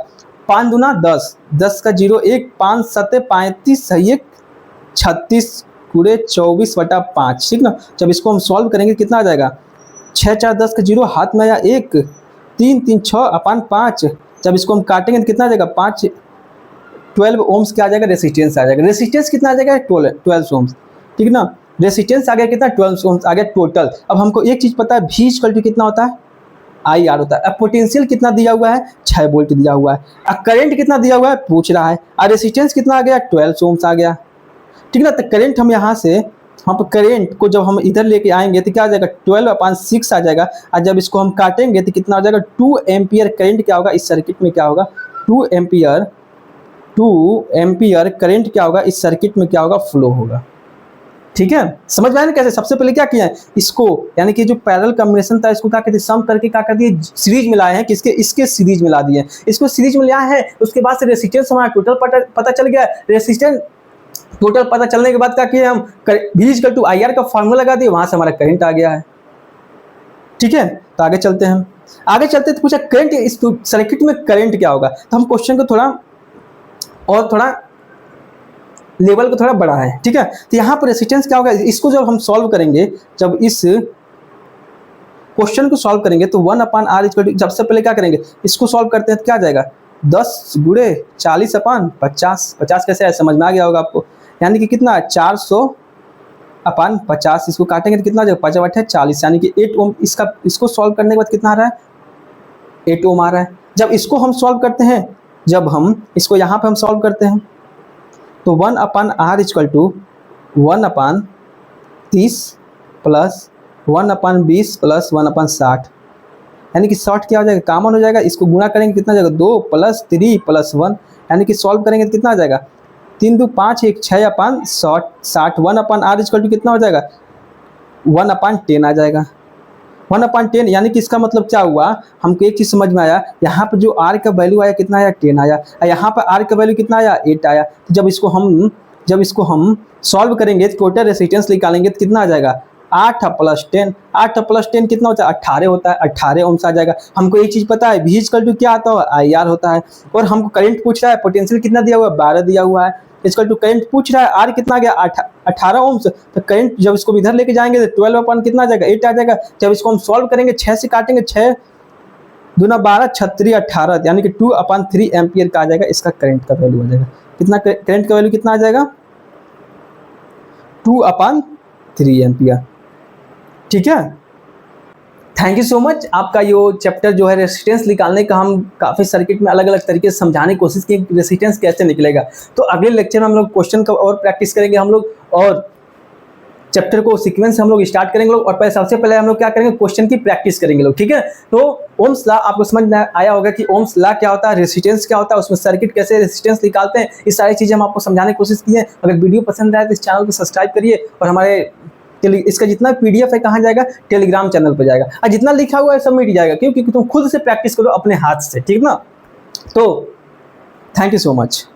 5 दूना 10, 10 का 0 1, 5 7 35, सही है 36 पूरे 24/5, ठीक ना। जब इसको हम सॉल्व करेंगे कितना आ जाएगा, 6 4 10 का 0 हाथ में आया 1, 3 3 6 अपान 5। जब इसको हम काटेंगे तो कितना आ जाएगा, 5 12 ओम्स क्या आ जाएगा, रेसिस्टेंस आ जाएगा। रेसिस्टेंस कितना आ जाएगा, 12 ओम्स, ठीक ना। रेसिस्टेंस आ गया कितना, 12 ओम्स आ गया टोटल। अब हमको एक चीज पता है, V इक्वल टू कितना होता है, IR होता है। अब पोटेंशियल कितना दिया हुआ है, 6 वोल्ट दिया हुआ है। अब करंट कितना दिया हुआ है पूछ रहा है, और रेसिस्टेंस कितना आ गया, 12 ओम्स आ गया, ठीक ना। तो करंट हम यहाँ से करंट को जब हम इधर लेके आएंगे तो क्या आ जाएगा, 12/6 आ जाएगा। और जब इसको हम काटेंगे तो कितना हो जाएगा, 2 एम्पियर करंट क्या होगा इस सर्किट में, क्या होगा 2 एम्पियर करंट क्या होगा इस सर्किट में, क्या होगा, फ्लो होगा। ठीक है, समझ में आया ना कैसे। सबसे पहले क्या किया है, इसको यानी कि जो पैरेलल कॉम्बिनेशन था इसको क्या कहते हैं, सम करके क्या कर दिए, सीरीज में लाए हैं, किसके, इसके सीरीज में ला दिए। इसको सीरीज में लाया है, उसके बाद से रेसिस्टेंस हमारा टोटल पता चल गया। रेसिस्टेंस टोटल पता चलने के बाद क्या किया हम, V इक्वल टू IR का फॉर्मूला लगा दिए, वहां से हमारा करंट आ गया है। ठीक है, तो आगे चलते हैं। आगे चलते तो पूछा करंट, इस सर्किट में करंट क्या होगा। तो हम क्वेश्चन को थोड़ा लेवल को थोड़ा बढ़ा है, ठीक है। तो यहाँ पर रेसिस्टेंस क्या होगा, इसको जब हम सॉल्व करेंगे, जब इस क्वेश्चन को सॉल्व करेंगे तो 1/R इक्वल टू, सबसे पहले क्या करेंगे, इसको सॉल्व करते हैं तो क्या जाएगा, 10 गुणे 40/50, 50 कैसे है समझ में आ गया होगा आपको। यानी कि कितना, 400/50, इसको काटेंगे तो कितना आ जाएगा, 5/8 40, यानी कि 8 ओम। इसको सॉल्व करने के बाद कितना आ रहा है, 8 ओम आ रहा है। जब इसको हम सॉल्व करते हैं, जब हम इसको यहाँ पे हम सॉल्व करते हैं तो 1/R equal to 1/30 plus 1/20 plus 1/60, यानी कि 60 क्या हो जाएगा, कॉमन हो जाएगा। इसको गुणा करेंगे कितना जाएगा, 2 + 3 + 1, यानी कि सॉल्व करेंगे तो कितना आ जाएगा, 3 2 5 1 6/60, 1/R इक्वल टू कितना हो जाएगा, 1/10 आ जाएगा, 1/10। यानी कि इसका मतलब क्या हुआ, हमको एक चीज समझ में आया, यहाँ पर जो R का वैल्यू आया कितना आया, 10 आया, और यहाँ पर R का वैल्यू कितना आया, 8 आया। तो जब इसको हम सॉल्व करेंगे तो टोटल रेसिस्टेंस निकालेंगे तो कितना आ जाएगा, 8 + 10, 8 + 10 कितना होता है, 18 होता है, 18 ओम्स आ जाएगा। हमको एक चीज पता है, V इक्वल टू क्या आता है, IR होता है। और हमको करंट पूछ रहा है, पोटेंशियल कितना दिया हुआ है, 12 दिया हुआ है, इक्वल टू करंट पूछ रहा है, R कितना आ गया, 18 ओम्स। तो करंट जब इसको इधर लेके जाएंगे तो 12 कितना आ जाएगा, 8 आ जाएगा। जब इसको हम सॉल्व करेंगे, 6 से काटेंगे, 6 दूना 12 36 18, यानी कि 2/3 एम्पियर का आ जाएगा, इसका करंट का वैल्यू आ जाएगा। कितना करंट का वैल्यू कितना आ जाएगा, 2/3 एम्पियर। ठीक है, थैंक यू सो मच। आपका ये चैप्टर जो है रेसिस्टेंस निकालने का, हम काफ़ी सर्किट में अलग अलग तरीके से समझाने की कोशिश की रेसिस्टेंस कैसे निकलेगा। तो अगले लेक्चर में हम लोग क्वेश्चन का और प्रैक्टिस करेंगे हम लोग, और चैप्टर को सीक्वेंस हम लोग स्टार्ट करेंगे लोग। और सबसे पहले हम लोग क्या करेंगे, क्वेश्चन की प्रैक्टिस करेंगे लोग। ठीक है, तो ओम्स लॉ आपको समझ में आया होगा कि ओम्स लॉ क्या होता है, रेसिस्टेंस क्या होता है, उसमें सर्किट कैसे रेसिस्टेंस निकालते हैं, ये सारी चीज़ें हम आपको समझाने की कोशिश की है। अगर वीडियो पसंद आए तो इस चैनल को सब्सक्राइब करिए, और हमारे इसका जितना PDF है कहाँ जाएगा, टेलीग्राम चैनल पर जाएगा, और जितना लिखा हुआ है सब मिट जाएगा, क्योंकि तुम खुद से प्रैक्टिस करो अपने हाथ से। ठीक ना, तो थैंक यू सो मच।